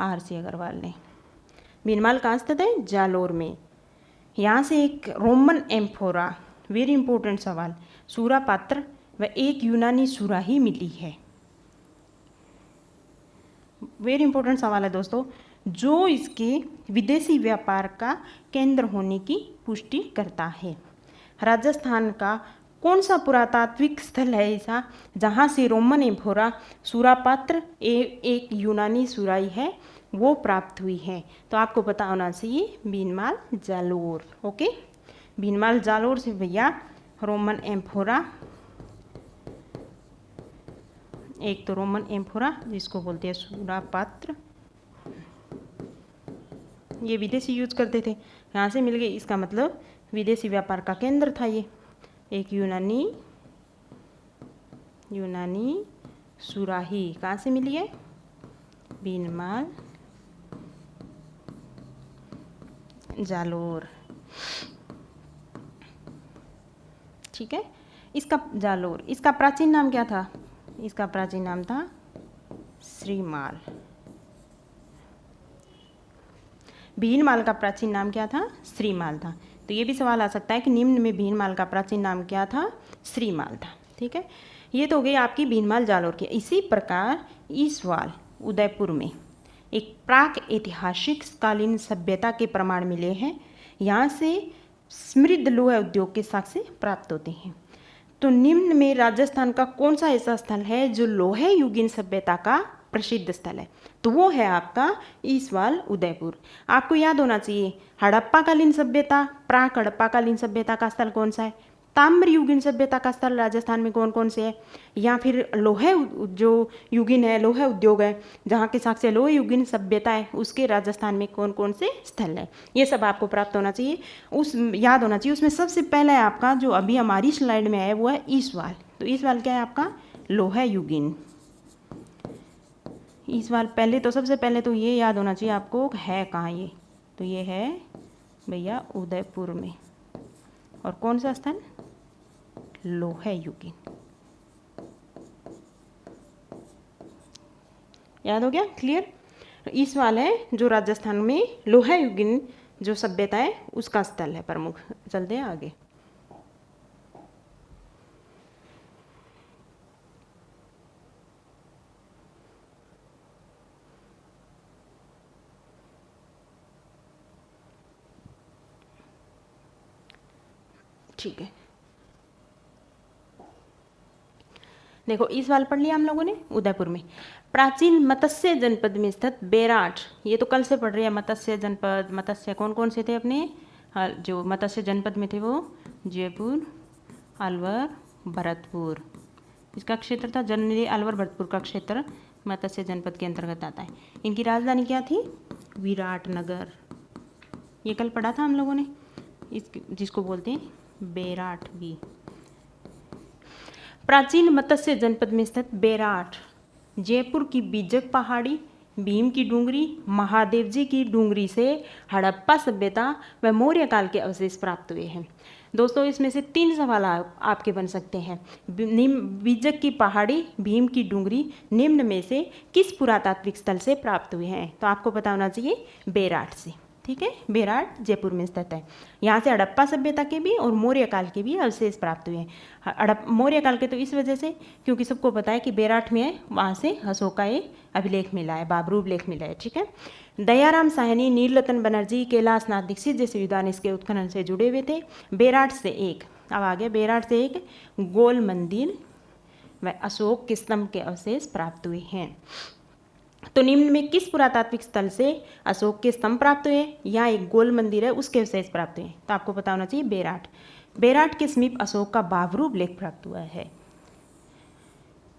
RC अग्रवाल ने। भीनमाल कहाँ स्थित है? जालोर में। यहाँ से एक रोमन एम्फोरा, वेरी इंपॉर्टेंट सवाल, सूरा पात्र व एक यूनानी सुराही मिली है। वेरी इंपॉर्टेंट सवाल है दोस्तों, जो इसके विदेशी व्यापार का केंद्र होने की पुष्टि करता है। राजस्थान का कौन सा पुरातात्विक स्थल है ऐसा जहाँ से रोमन एम्फोरा, सूरापात्र एक यूनानी सुराही है वो प्राप्त हुई है? तो आपको पता होना चाहिए भीनमाल जालोर। ओके, भीनमाल जालोर से भैया रोमन एम्फोरा, एक तो रोमन एम्फोरा जिसको बोलते हैं सूरापात्र, ये विदेशी यूज करते थे, यहाँ से मिल गए, इसका मतलब विदेशी व्यापार का केंद्र था ये। एक यूनानी सुराही कहाँ से मिली है? भीनमाल जालोर। ठीक है, इसका जालोर, इसका प्राचीन नाम क्या था? इसका प्राचीन नाम था श्रीमाल। भीनमाल का प्राचीन नाम क्या था? श्रीमाल था। तो ये भी सवाल आ सकता है कि निम्न में भीनमाल का प्राचीन नाम क्या था? श्रीमाल था। ठीक है, ये तो हो गई आपकी भीनमाल जालोर की। इसी प्रकार ईसवाल उदयपुर में एक प्राक ऐतिहासिक कालीन सभ्यता के प्रमाण मिले हैं। यहाँ से समृद्ध लोहा उद्योग के साक्ष्य प्राप्त होते हैं। तो निम्न में राजस्थान का कौन सा ऐसा स्थल है जो लोहे युगीन सभ्यता का प्रसिद्ध स्थल है? तो वो है आपका ईसवाल उदयपुर। आपको याद होना चाहिए हड़प्पाकालीन सभ्यता, प्राक हड़प्पाकालीन सभ्यता का स्थल कौन सा है? ताम्र युगीन सभ्यता का स्थल राजस्थान में कौन कौन से है? या फिर लोहे जो युगीन है, लोहे उद्योग है, जहाँ के साक्ष्य लोहे युगीन सभ्यता है, उसके राजस्थान में कौन कौन से स्थल है? ये सब आपको प्राप्त होना चाहिए, याद होना चाहिए। उसमें सबसे पहला है आपका जो अभी हमारी स्लाइड में है वो है ईसवाल। तो ईसवाल क्या है आपका? लोहे युगीन। ईसवाल पहले तो सबसे पहले तो ये याद होना चाहिए आपको है कहाँ ये? तो ये है भैया उदयपुर में। और कौन सा स्थल? लोहे युगीन। याद हो गया? क्लियर? ईसवाल है जो राजस्थान में लोहे युगीन जो सभ्यता है उसका स्थल है प्रमुख। चलते हैं आगे। ठीक है, देखो इस सवाल पढ़ लिया हम लोगों ने उदयपुर में। प्राचीन मत्स्य जनपद में स्थित बेराट, ये तो कल से पढ़ रहे हैं। मत्स्य जनपद, मत्स्य कौन कौन से थे अपने, जो मत्स्य जनपद में थे वो जयपुर, अलवर, भरतपुर। इसका क्षेत्र था जनरली अलवर भरतपुर का क्षेत्र मत्स्य जनपद के अंतर्गत आता है। इनकी राजधानी क्या थी, विराटनगर। ये कल पढ़ा था हम लोगों ने, इस जिसको बोलते हैं बेराट भी। प्राचीन मत्स्य जनपद में स्थित बेराट जयपुर की बीजक पहाड़ी, भीम की डूंगरी, महादेव जी की डूंगरी से हड़प्पा सभ्यता व मौर्य काल के अवशेष प्राप्त हुए हैं। दोस्तों इसमें से 3 सवाल आपके बन सकते हैं। बीजक की पहाड़ी, भीम की डूंगरी निम्न में से किस पुरातात्विक स्थल से प्राप्त हुए हैं? तो आपको पता होना चाहिए बेराट से। ठीक है, बेराट जयपुर में स्थित है। यहाँ से हड़प्पा सभ्यता के भी और मौर्य काल के भी अवशेष प्राप्त हुए हैं। मौर्य काल के तो इस वजह से क्योंकि सबको पता है कि बेराट में है, वहाँ से अशोक का एक अभिलेख मिला है, बाबरू लेख मिला है। ठीक है, दयाराम साहनी, नीलरतन बनर्जी, कैलाश नाथ दीक्षित जैसे विद्वान इसके उत्खनन से जुड़े हुए थे। बेराट से एक, अब आगे बेराट से एक गोल मंदिर व अशोक के स्तंभ के अवशेष प्राप्त हुए हैं। तो निम्न में किस पुरातात्विक स्थल से अशोक के स्तंभ प्राप्त हुए? यहाँ एक गोल मंदिर है, उसके अवशेष प्राप्त हुए। तो आपको पता होना चाहिए बेराट। बेराट के समीप अशोक का बाबरू लेख प्राप्त हुआ है।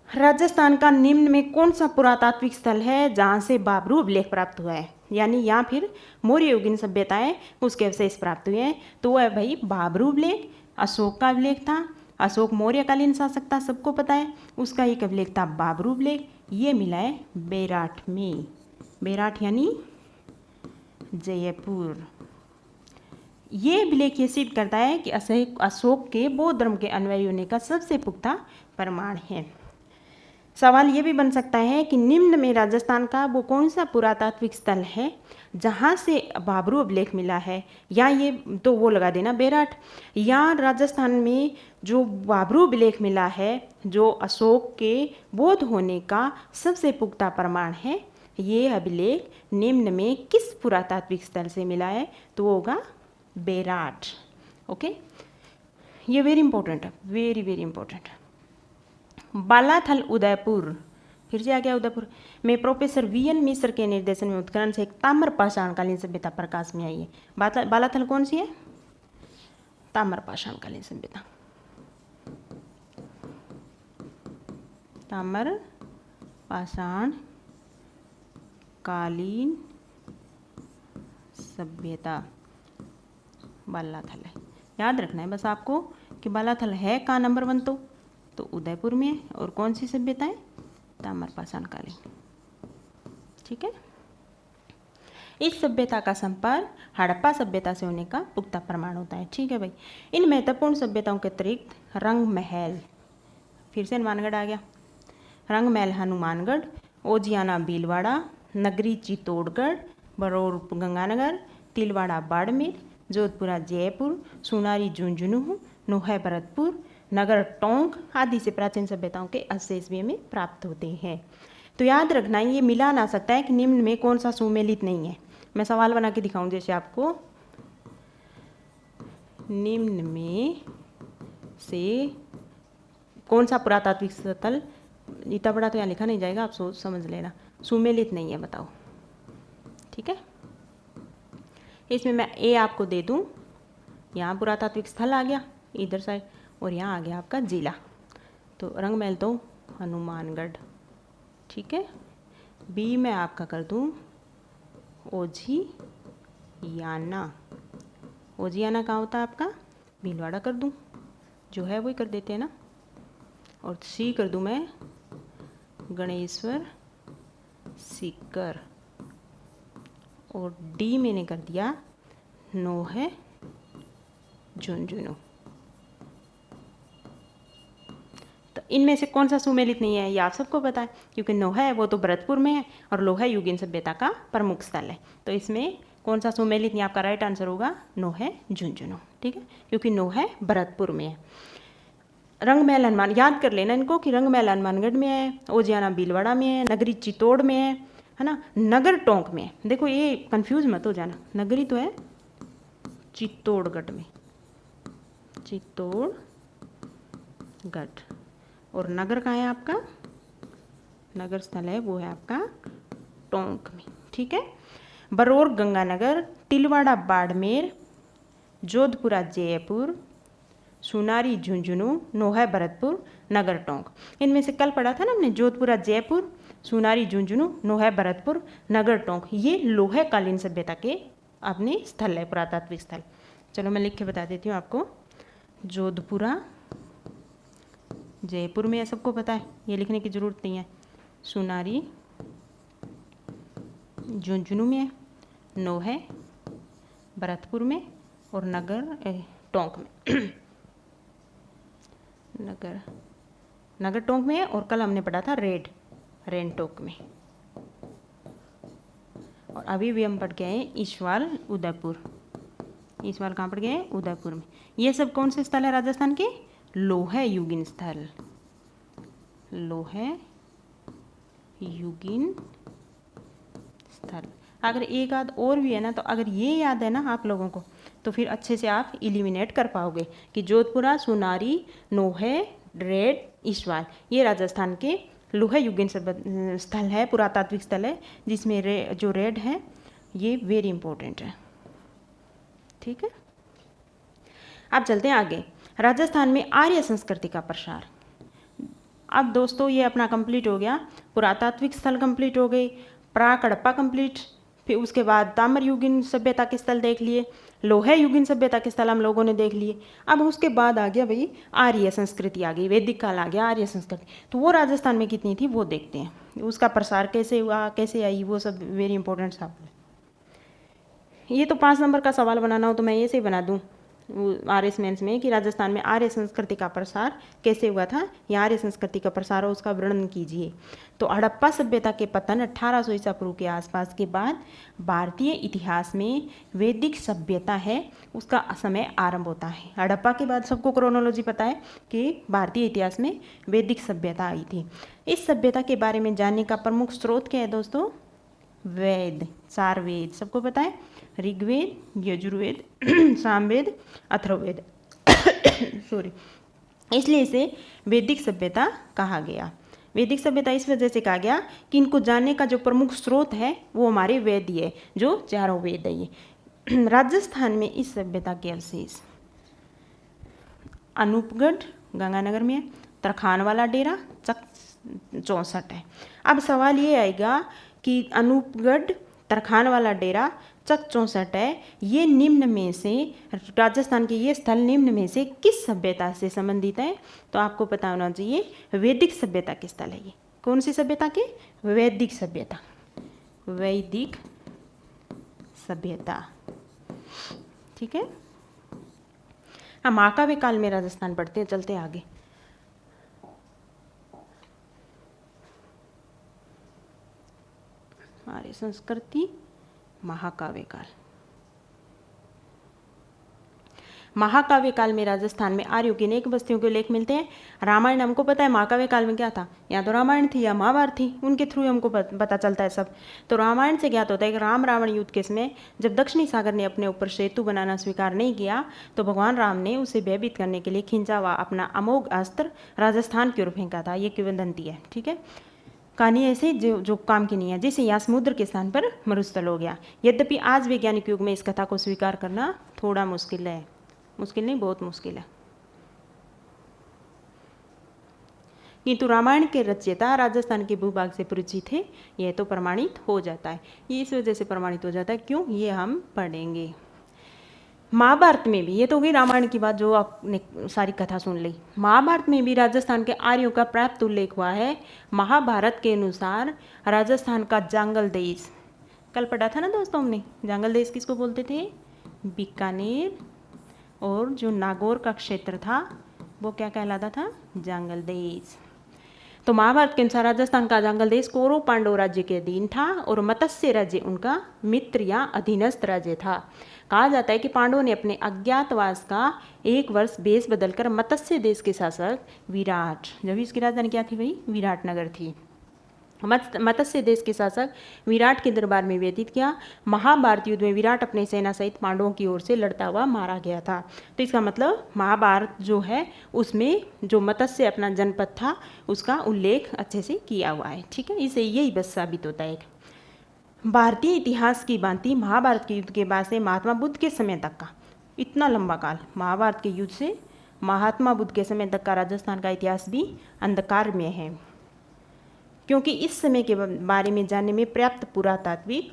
राजस्थान का निम्न में कौन सा पुरातात्विक स्थल है जहाँ से बाबरू लेख प्राप्त हुआ है, यानी या फिर मौर्य युगीन सभ्यताएं उसके अवशेष प्राप्त हुए हैं? तो वह है भाई बाबरू लेख। अशोक का अभिलेख था, अशोक मौर्यकालीन शासक था, सबको पता है, उसका एक अभिलेख था बाबरू लेख। ये मिला है बेराट में। बेराट यानी जयपुर। ये अभिलेख ये सिद्ध करता है कि अशोक के बौद्ध धर्म के अनुयायी होने का सबसे पुख्ता प्रमाण है। सवाल ये भी बन सकता है कि निम्न में राजस्थान का वो कौन सा पुरातात्विक स्थल है जहाँ से बाबरू अभिलेख मिला है, या ये तो वो लगा देना बेराट, या राजस्थान में जो बाबरू अभिलेख मिला है जो अशोक के बौद्ध होने का सबसे पुख्ता प्रमाण है, ये अभिलेख निम्न में किस पुरातात्विक स्थल से मिला है? तो वो होगा बेराट। ओके, ये वेरी इंपॉर्टेंट है, very very important. Balathal Udaipur, फिर से आ गया उदयपुर में प्रोफेसर वीएन मिश्र के निर्देशन में उत्खनन से एक ताम्र पाषाणकालीन सभ्यता प्रकाश में आई है। बालाथल कौन सी है? ताम्र पाषाणकालीन सभ्यता। ताम्र पाषाण कालीन सभ्यता बालाथल है। याद रखना है बस आपको कि बालाथल है कहाँ नंबर 1 तो उदयपुर में है, और कौन सी सभ्यता है? ताम्र पाषाण कालीन। ठीक है, इस सभ्यता का संपर्क हड़प्पा सभ्यता से होने का पुख्ता प्रमाण होता है। ठीक है भाई, इन महत्वपूर्ण सभ्यताओं के अतिरिक्त रंग महल, फिर से हनुमानगढ़ आ गया, रंग महल हनुमानगढ़, ओजियाना भीलवाड़ा, नगरी चित्तौड़गढ़, बरौर गंगानगर, तिलवाड़ा बाड़मेर, जोधपुरा जयपुर, सोनारी झुंझुनू, नोहै भरतपुर, नगर टोंक आदि से प्राचीन सभ्यताओं के अवशेष भी हमें प्राप्त होते हैं। तो याद रखना ये मिला ना सकता है कि निम्न में कौन सा सुमेलित नहीं है। मैं सवाल बना के दिखाऊं जैसे आपको, निम्न में से कौन सा पुरातात्विक स्थल, इतना बड़ा तो यहाँ लिखा नहीं जाएगा, आप सोच समझ लेना, सुमेलित नहीं है, बताओ। ठीक है, इसमें मैं ए आपको दे दूं, यहाँ पुरातात्विक स्थल आ गया इधर साइड, और यहाँ आ गया आपका जिला, तो रंग महल तो हनुमानगढ़। ठीक है, बी में आपका कर दूँ ओझियाना। ओझियाना कहाँ होता है आपका? भीलवाड़ा कर दूँ, जो है वही कर देते हैं ना। और सी कर दूँ मैं गणेश्वर सीकर, और डी मैंने कर दिया नोहै झुंझुनू। तो इनमें से कौन सा सुमेलित नहीं है ये आप सबको पता है, क्योंकि नोहै है वो तो भरतपुर में है और लोहै युगीन सभ्यता का प्रमुख स्थल है। तो इसमें कौन सा सुमेलित नहीं, आपका राइट आंसर होगा नोहै झुंझुनू। ठीक है, क्योंकि नोहै भरतपुर में है। रंग महल हनुमान, याद कर लेना इनको कि रंग महल हनुमानगढ़ में है, ओजियाना भीलवाड़ा में है, नगरी चित्तौड़ में है ना, नगर टोंक में है। देखो ये कंफ्यूज मत हो जाना, नगरी तो है चित्तौड़गढ़ में, चित्तौड़गढ़, और नगर कहाँ है आपका, नगर स्थल है वो है आपका टोंक में। ठीक है, बरौर गंगानगर, तिलवाड़ा बाड़मेर, जोधपुरा जयपुर, सुनारी झुंझुनू, नोहै भरतपुर, नगर टोंक। इनमें से कल पढ़ा था ना हमने, जोधपुरा जयपुर, सुनारी झुंझुनू, नोहै भरतपुर, नगर टोंक, ये लोहे कालीन सभ्यता के अपने स्थल है, पुरातात्विक स्थल। चलो मैं लिख के बता देती हूँ आपको। जोधपुरा जयपुर में है, सबको पता है, ये लिखने की ज़रूरत नहीं है। सुनारी झुंझुनू में है, नोहै भरतपुर में, और नगर टोंक में नगर टोंक में है। और कल हमने पढ़ा था रेन टोंक में। और अभी भी हम पढ़ के आए ईश्वाल उदयपुर। ईश्वाल कहाँ पढ़ गए, उदयपुर में। ये सब कौन से स्थल है राजस्थान के, लोहे युगीन स्थल, लोहे युगीन स्थल। अगर एक आध और भी है ना, तो अगर ये याद है ना आप लोगों को, तो फिर अच्छे से आप इलिमिनेट कर पाओगे कि जोधपुरा, सुनारी, नोहे, रेड, ईश्वाल, ये राजस्थान के लोहे युगीन स्थल है, पुरातात्विक स्थल है, जिसमें जो रेड है ये वेरी इंपॉर्टेंट है। ठीक है, अब चलते हैं आगे। राजस्थान में आर्य संस्कृति का प्रसार। अब दोस्तों ये अपना कंप्लीट हो गया, पुरातात्विक स्थल कंप्लीट हो गए, प्राक हड़प्पा कंप्लीट, फिर उसके बाद ताम्र युगीन सभ्यता के स्थल देख लिए, लोहे युगीन सभ्यता के स्थल हम लोगों ने देख लिए। अब उसके बाद आ गया भाई आर्य संस्कृति आ गई, वैदिक काल आ गया, आर्य संस्कृति। तो वो राजस्थान में कितनी थी वो देखते हैं, उसका प्रसार कैसे हुआ, कैसे आई, वो सब वेरी इंपॉर्टेंट सब है। ये तो 5 नंबर का सवाल बनाना हो तो मैं ये से ही बना दूँ RS मेंस में कि राजस्थान में आर्य संस्कृति का प्रसार कैसे हुआ था, या आर्य संस्कृति का प्रसार हो उसका वर्णन कीजिए। तो हड़प्पा सभ्यता के पतन 1800 ईसा पूर्व के आसपास के बाद भारतीय इतिहास में वैदिक सभ्यता है उसका समय आरंभ होता है। हड़प्पा के बाद सबको क्रोनोलॉजी पता है कि भारतीय इतिहास में वैदिक सभ्यता आई थी। इस सभ्यता के बारे में जानने का प्रमुख स्रोत क्या है दोस्तों, वेद, 4 वेद सबको पता है, ऋग्वेद, यजुर्वेद, सामवेद, अथर्ववेद सॉरी, इसलिए इसे वैदिक सभ्यता कहा गया। वैदिक सभ्यता इस वजह से कहा गया कि इनको जानने का जो प्रमुख स्रोत है वो हमारे वेद ही है, जो 4 वेद है ये। राजस्थान में इस सभ्यता के अवशेष अनूपगढ़ गंगानगर में है, तरखान वाला डेरा चक 64 है। अब सवाल ये आएगा कि अनूपगढ़, तरखान वाला डेरा, चक 64 है, ये निम्न में से, राजस्थान के ये स्थल निम्न में से किस सभ्यता से संबंधित है? तो आपको पता होना चाहिए वैदिक सभ्यता के स्थल है ये। कौन सी सभ्यता के? वैदिक सभ्यता, वैदिक सभ्यता। ठीक है, हम महाकाव्य काल में राजस्थान पढ़ते हैं, चलते आगे। आर्य संस्कृति, महाकाव्य काल। महाकाव्य काल में राजस्थान में आर्यों की अनेक बस्तियों के उल्लेख मिलते हैं। रामायण हमको पता है महाकाव्य काल में क्या था, या तो रामायण थी या महाभारत थी, उनके थ्रू हमको पता चलता है सब। तो रामायण से ज्ञात होता है कि राम रावण युद्ध के समय जब दक्षिणी सागर ने अपने ऊपर सेतु बनाना स्वीकार नहीं किया, तो भगवान राम ने उसे भयभीत करने के लिए खिंचा हुआ अपना अमोघ अस्त्र राजस्थान की ओर फेंका था। ये किंवदंती है। ठीक है, कहानी ऐसे जो काम की नहीं है, जैसे यहाँ समुद्र के स्थान पर मरुस्थल हो गया। यद्यपि आज वैज्ञानिक युग में इस कथा को स्वीकार करना थोड़ा मुश्किल है, मुश्किल नहीं बहुत मुश्किल है, किंतु रामायण के रचयिता राजस्थान के भूभाग से परिचित थे, यह तो प्रमाणित हो जाता है। ये इस वजह से प्रमाणित हो जाता है, क्यों, ये हम पढ़ेंगे। महाभारत में भी, ये तो हुई रामायण की बात जो आपने सारी कथा सुन ली, महाभारत में भी राजस्थान के आर्यों का प्राप्त उल्लेख हुआ है। महाभारत के अनुसार राजस्थान का जांगल देश, कल पढ़ा था ना दोस्तों हमने, जांगल देश किसको बोलते थे, बीकानेर, और जो नागौर का क्षेत्र था वो क्या कहलाता था, जांगल देश। तो महाभारत के अनुसार राजस्थान का जांगल देश कौरव पांडव राज्य के अधीन था और मत्स्य राज्य उनका मित्र या अधीनस्थ राज्य था। कहा जाता है कि पांडवों ने अपने अज्ञातवास का 1 वर्ष भेष बदलकर मत्स्य देश के शासक विराट, जब इसकी राजधानी क्या थी भाई, विराट नगर थी, मत्स्य देश के शासक विराट के दरबार में व्यतीत किया। महाभारत युद्ध में विराट अपने सेना सहित पांडवों की ओर से लड़ता हुआ मारा गया था। तो इसका मतलब महाभारत जो है उसमें जो मत्स्य अपना जनपद था उसका उल्लेख अच्छे से किया हुआ है। ठीक है, इसे यही बस साबित होता है। भारतीय इतिहास की भांति महाभारत के युद्ध के बाद से महात्मा बुद्ध के समय तक का इतना लंबा काल, महाभारत के युद्ध से महात्मा बुद्ध के समय तक का राजस्थान का इतिहास भी अंधकार में है, क्योंकि इस समय के बारे में जानने में पर्याप्त पुरातात्विक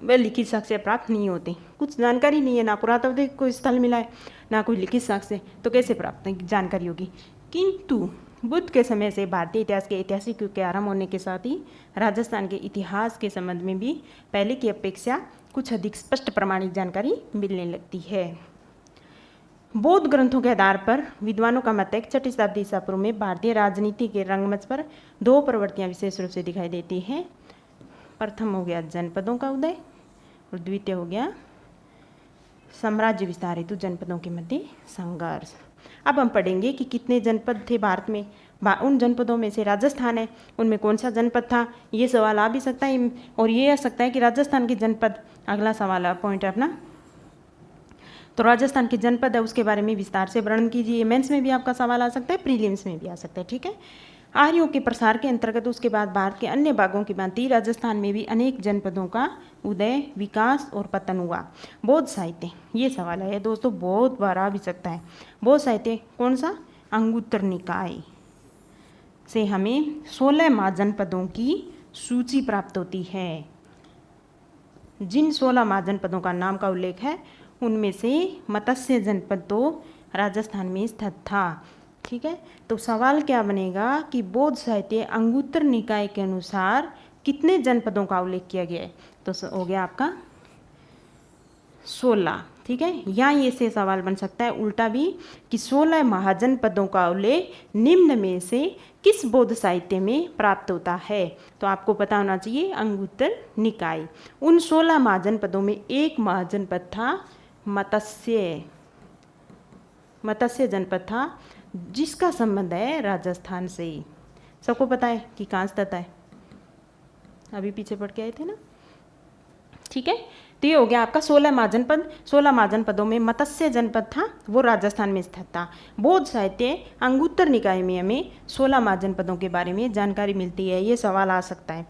व लिखित साक्ष्य प्राप्त नहीं होते। कुछ जानकारी नहीं है, ना पुरातात्विक कोई स्थल मिला है ना कोई लिखित साक्ष्य, तो कैसे प्राप्त जानकारी होगी। किंतु बुद्ध के समय से भारतीय इतिहास के ऐतिहासिक युग के आरंभ होने के साथ ही राजस्थान के इतिहास के संबंध में भी पहले की अपेक्षा कुछ अधिक स्पष्ट प्रमाणिक जानकारी मिलने लगती है। बौद्ध ग्रंथों के आधार पर विद्वानों का मत है कि 6वीं शताब्दी ईसा पूर्व में भारतीय राजनीति के रंगमंच पर 2 प्रवृत्तियां विशेष रूप से दिखाई देती हैं। प्रथम हो गया जनपदों का उदय और द्वितीय हो गया साम्राज्य विस्तार हेतु जनपदों के मध्य संघर्ष। अब हम पढ़ेंगे कि कितने जनपद थे भारत में, उन जनपदों में से राजस्थान है, उनमें कौन सा जनपद था। ये सवाल आ भी सकता है और ये आ सकता है कि राजस्थान के जनपद, अगला सवाल पॉइंट है अपना, तो राजस्थान के जनपद है उसके बारे में विस्तार से वर्णन कीजिए। मेंस में भी आपका सवाल आ सकता है, प्रीलिम्स में भी आ सकता है। ठीक है, आर्यों के प्रसार के अंतर्गत उसके बाद भारत के अन्य भागों की भांति राजस्थान में भी अनेक जनपदों का उदय, विकास और पतन हुआ। बौद्ध साहित्य, ये सवाल है दोस्तों, बहुत बार आ भी सकता है। बौद्ध साहित्य कौन सा, अंगुत्तर निकाय से हमें 16 महाजनपदों की सूची प्राप्त होती है। जिन 16 महाजनपदों का नाम का उल्लेख है उनमें से मत्स्य जनपद तो राजस्थान में स्थित था। ठीक है, तो सवाल क्या बनेगा कि बौद्ध साहित्य अंगुत्तर निकाय के अनुसार कितने जनपदों का उल्लेख किया गया है, तो हो गया आपका 16। ठीक है, यहाँ ये से सवाल बन सकता है उल्टा भी कि 16 महाजनपदों का उल्लेख निम्न में से किस बौद्ध साहित्य में प्राप्त होता है। तो आपको पता होना चाहिए अंगुत्तर निकाय। उन 16 महाजनपदों में एक महाजनपद था मत्स्य जनपद था, जिसका संबंध है राजस्थान से। सबको पता है कि कहाँ स्थित है, अभी पीछे पढ़ के आए थे ना। ठीक है, तो ये हो गया आपका 16 महाजनपद। 16 महाजनपदों में मत्स्य जनपद था, वो राजस्थान में स्थित था। बौद्ध साहित्य अंगुत्तर निकाय में हमें 16 महाजनपदों के बारे में जानकारी मिलती है, ये सवाल आ सकता है।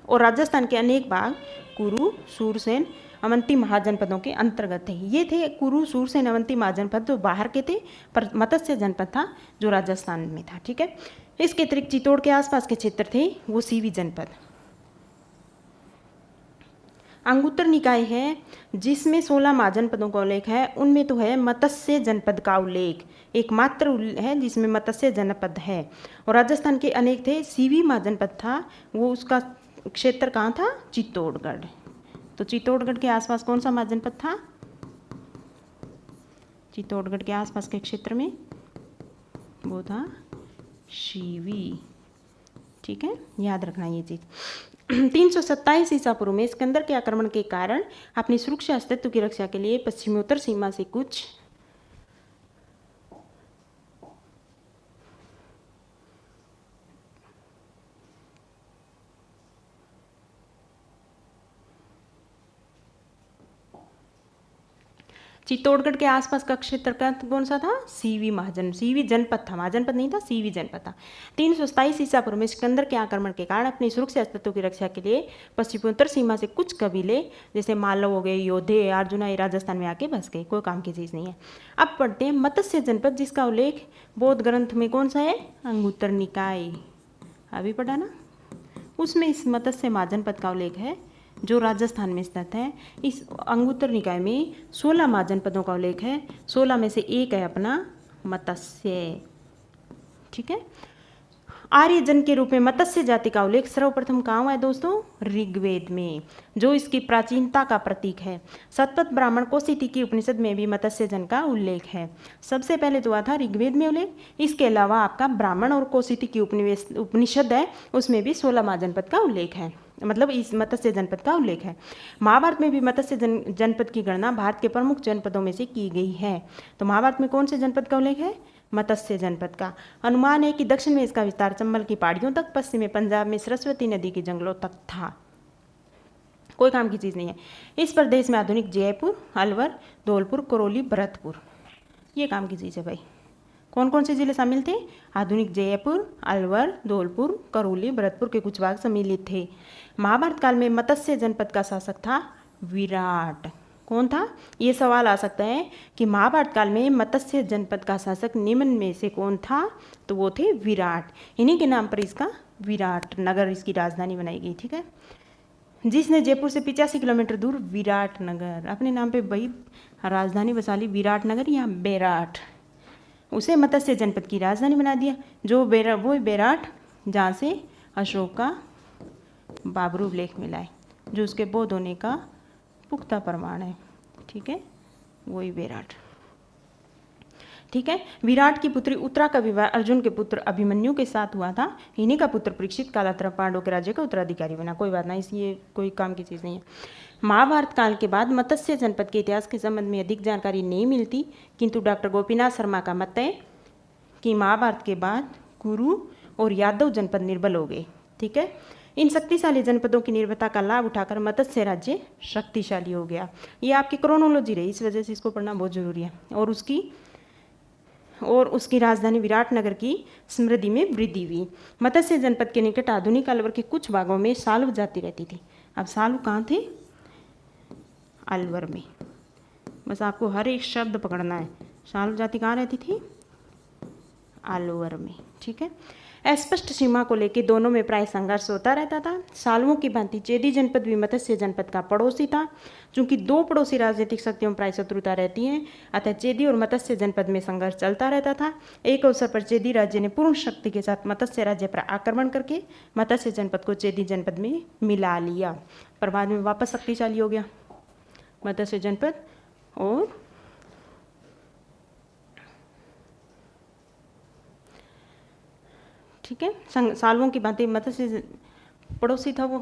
और राजस्थान के अनेक भाग कुरु, सूरसेन, अवंती महाजनपदों के अंतर्गत थे। ये थे कुरु, सूरसेन, अवंती महाजनपद जो बाहर के थे, पर मत्स्य जनपद था जो राजस्थान में था। ठीक है, इसके अतिरिक्त चित्तौड़ के आसपास के क्षेत्र थे वो सीवी जनपद। अंगुत्तर निकाय है जिसमें 16 महाजनपदों का उल्लेख है, उनमें तो है मत्स्य जनपद का उल्लेख, एकमात्र है जिसमें मत्स्य जनपद है। और राजस्थान के अनेक थे, सीवी महाजनपद था वो, उसका क्षेत्र कहाँ था, चित्तौड़गढ़। तो चित्तौड़गढ़ के आसपास कौन सा महाजनपद था, चित्तौड़गढ़ के आसपास के क्षेत्र में वो था सीवी। ठीक है, याद रखना ये चीज़। 327 ईसा पूर्व में सिकंदर के आक्रमण के कारण अपनी सुरक्षा अस्तित्व की रक्षा के लिए पश्चिमोत्तर सीमा से कुछ चित्तौड़गढ़ के आसपास का क्षेत्र का कौन सा था, सीवी जनपद था, महाजनपद नहीं था, सीवी जनपद था। 327 ईसा पूर्व में सिकंदर के आक्रमण के कारण अपनी सुरक्षा अस्तित्व की रक्षा के लिए पश्चिमोत्तर सीमा से कुछ कबीले जैसे मालव हो गए, योधे, अर्जुना, राजस्थान में आके बस गए, कोई काम की चीज़ नहीं है। अब पढ़ते हैं मत्स्य जनपद, जिसका उल्लेख बौद्ध ग्रंथ में कौन सा है, अंगुत्तर निकाय, अभी पढ़ा ना, उसमें इस मत्स्य महाजनपद का उल्लेख है जो राजस्थान में स्थित है। इस अंगुत्तर निकाय में 16 महाजनपदों का उल्लेख है, 16 में से एक है अपना मत्स्य। ठीक है, आर्यजन के रूप में मत्स्य जाति का उल्लेख सर्वप्रथम कहाँ हुआ है दोस्तों, ऋग्वेद में, जो इसकी प्राचीनता का प्रतीक है। शतपथ ब्राह्मण कौशिकी उपनिषद में भी मत्स्य जन का उल्लेख है। सबसे पहले तो हुआ था ऋग्वेद में उल्लेख, इसके अलावा आपका ब्राह्मण और कौशिकी उपनिषद है, उसमें भी 16 महाजनपद का उल्लेख है, मतलब इस मत्स्य जनपद का उल्लेख है। महाभारत में भी मत्स्य जनपद की गणना भारत के प्रमुख जनपदों में से की गई है। तो महाभारत में कौन से जनपद का उल्लेख है, मत्स्य जनपद का। अनुमान है कि दक्षिण में इसका विस्तार चंबल की पहाड़ियों तक, पश्चिम में पंजाब में सरस्वती नदी के जंगलों तक था। कोई काम की चीज़ नहीं है। इस प्रदेश में आधुनिक जयपुर, अलवर, धौलपुर, करौली, भरतपुर, ये काम की चीज़ है भाई। कौन कौन से जिले शामिल थे? आधुनिक जयपुर, अलवर, धौलपुर, करौली, भरतपुर के कुछ भाग सम्मिलित थे। महाभारत काल में मत्स्य जनपद का शासक था विराट। कौन था? ये सवाल आ सकता है कि महाभारत काल में मत्स्य जनपद का शासक निम्न में से कौन था? तो वो थे विराट। इन्हीं के नाम पर इसका विराट नगर, इसकी राजधानी बनाई गई। ठीक है, जिसने जयपुर से 85 किलोमीटर दूर विराट नगर अपने नाम पे भाई राजधानी बसा ली, विराट नगर या बेराट, उसे मत्स्य जनपद की राजधानी बना दिया। जो वो बेराट जहाँ से अशोक का बाबरू लेख मिला है, जो उसके बौद्ध होने का पुख्ता प्रमाण है। ठीक है, वही बेराट। ठीक है, विराट की पुत्री उत्तरा का विवाह अर्जुन के पुत्र अभिमन्यु के साथ हुआ था। इन्हीं का पुत्र परीक्षित कालांतराव पांडवों के राज्य का उत्तराधिकारी बना। कोई बात नहीं, इसलिए कोई काम की चीज़ नहीं है। महाभारत काल के बाद मत्स्य जनपद के इतिहास के संबंध में अधिक जानकारी नहीं मिलती, किंतु डॉक्टर गोपीनाथ शर्मा का मत है कि महाभारत के बाद कुरु और यादव जनपद निर्बल हो गए। ठीक है, इन शक्तिशाली जनपदों की निर्भरता का लाभ उठाकर मत्स्य राज्य शक्तिशाली हो गया। ये आपकी क्रोनोलॉजी रही, इस वजह से इसको पढ़ना बहुत जरूरी है। और उसकी राजधानी विराटनगर की समृद्धि में वृद्धि हुई। मत्स्य जनपद के निकट आधुनिक अलवर के कुछ भागों में सालव जाति रहती थी। अब सालव कहाँ थे? अलवर में। बस आपको हर एक शब्द पकड़ना है। सालव जाति कहाँ रहती थी? अलवर में। ठीक है, अस्पष्ट सीमा को लेकर दोनों में प्राय संघर्ष होता रहता था। सालवों की भांति चेदी जनपद भी मत्स्य जनपद का पड़ोसी था। चूंकि दो पड़ोसी राजनीतिक शक्तियों में प्राय शत्रुता रहती है, अतः चेदी और मत्स्य जनपद में संघर्ष चलता रहता था। एक अवसर पर चेदी राज्य ने पूर्ण शक्ति के साथ मत्स्य राज्य पर आक्रमण करके मत्स्य जनपद को चेदी जनपद में मिला लिया, पर बाद में वापस शक्तिशाली हो गया मत्स्य जनपद। और ठीक है, सालवों की भांति मत्स्य पड़ोसी था वो,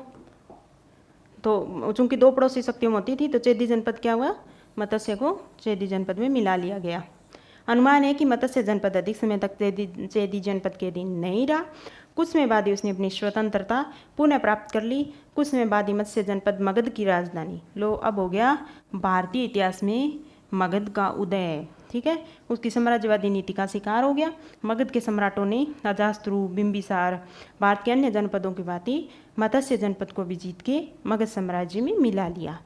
तो चूंकि दो पड़ोसी शक्तियों में होती थी, तो चेदी जनपद क्या हुआ? मत्स्य को चेदी जनपद में मिला लिया गया। अनुमान है कि मत्स्य जनपद अधिक समय तक चेदी जनपद के अधीन नहीं रहा। कुछ समय बाद ही उसने अपनी स्वतंत्रता पुनः प्राप्त कर ली। कुछ समय बाद ही मत्स्य जनपद मगध की राजधानी, लो अब हो गया भारतीय इतिहास में मगध का उदय। ठीक है, उसकी साम्राज्यवादी नीति का शिकार हो गया। मगध के सम्राटों ने अजातशत्रु, बिंबिसार, भारत के अन्य जनपदों की भांति मत्स्य जनपद को भी जीत के मगध साम्राज्य में मिला लिया।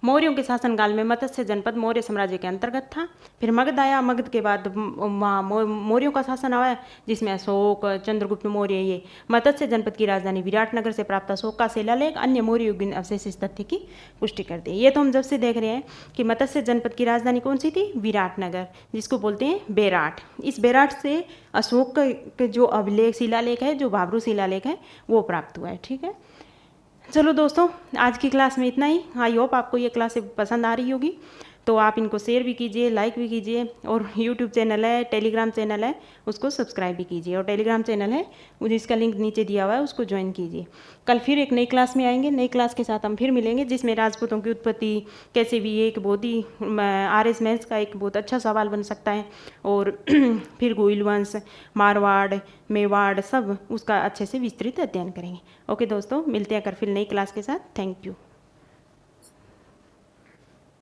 मौर्यों के शासनकाल में मत्स्य जनपद मौर्य साम्राज्य के अंतर्गत था। फिर मगध आया। मगध के बाद मौर्यों का शासन आया, जिसमें अशोक, चंद्रगुप्त मौर्य, ये मत्स्य जनपद की राजधानी विराटनगर से प्राप्त अशोक का शिलालेख अन्य मौर्य युगीन अवशेष इस तथ्य की पुष्टि करते हैं। ये तो हम जब से देख रहे हैं कि मत्स्य जनपद की राजधानी कौन सी थी? विराटनगर, जिसको बोलते हैं बेराट। इस बेराट से अशोक का जो अभिलेख शिलालेख है, जो भाबरू शिलालेख है, वो प्राप्त हुआ है। ठीक है, चलो दोस्तों, आज की क्लास में इतना ही। आई होप आपको ये क्लास पसंद आ रही होगी। तो आप इनको शेयर भी कीजिए, लाइक भी कीजिए, और यूट्यूब चैनल है, टेलीग्राम चैनल है, उसको सब्सक्राइब भी कीजिए। और टेलीग्राम चैनल है, जिसका लिंक नीचे दिया हुआ है, उसको ज्वाइन कीजिए। कल फिर एक नई क्लास में आएंगे। नई क्लास के साथ हम फिर मिलेंगे, जिसमें राजपूतों की उत्पत्ति कैसे भी एक बहुत ही RS मैथ्स का एक बहुत अच्छा सवाल बन सकता है। और फिर गोइल वंश, मारवाड़, मेवाड़, सब उसका अच्छे से विस्तृत अध्ययन करेंगे। ओके दोस्तों, मिलते हैं कल फिर नई क्लास के साथ। Thank you.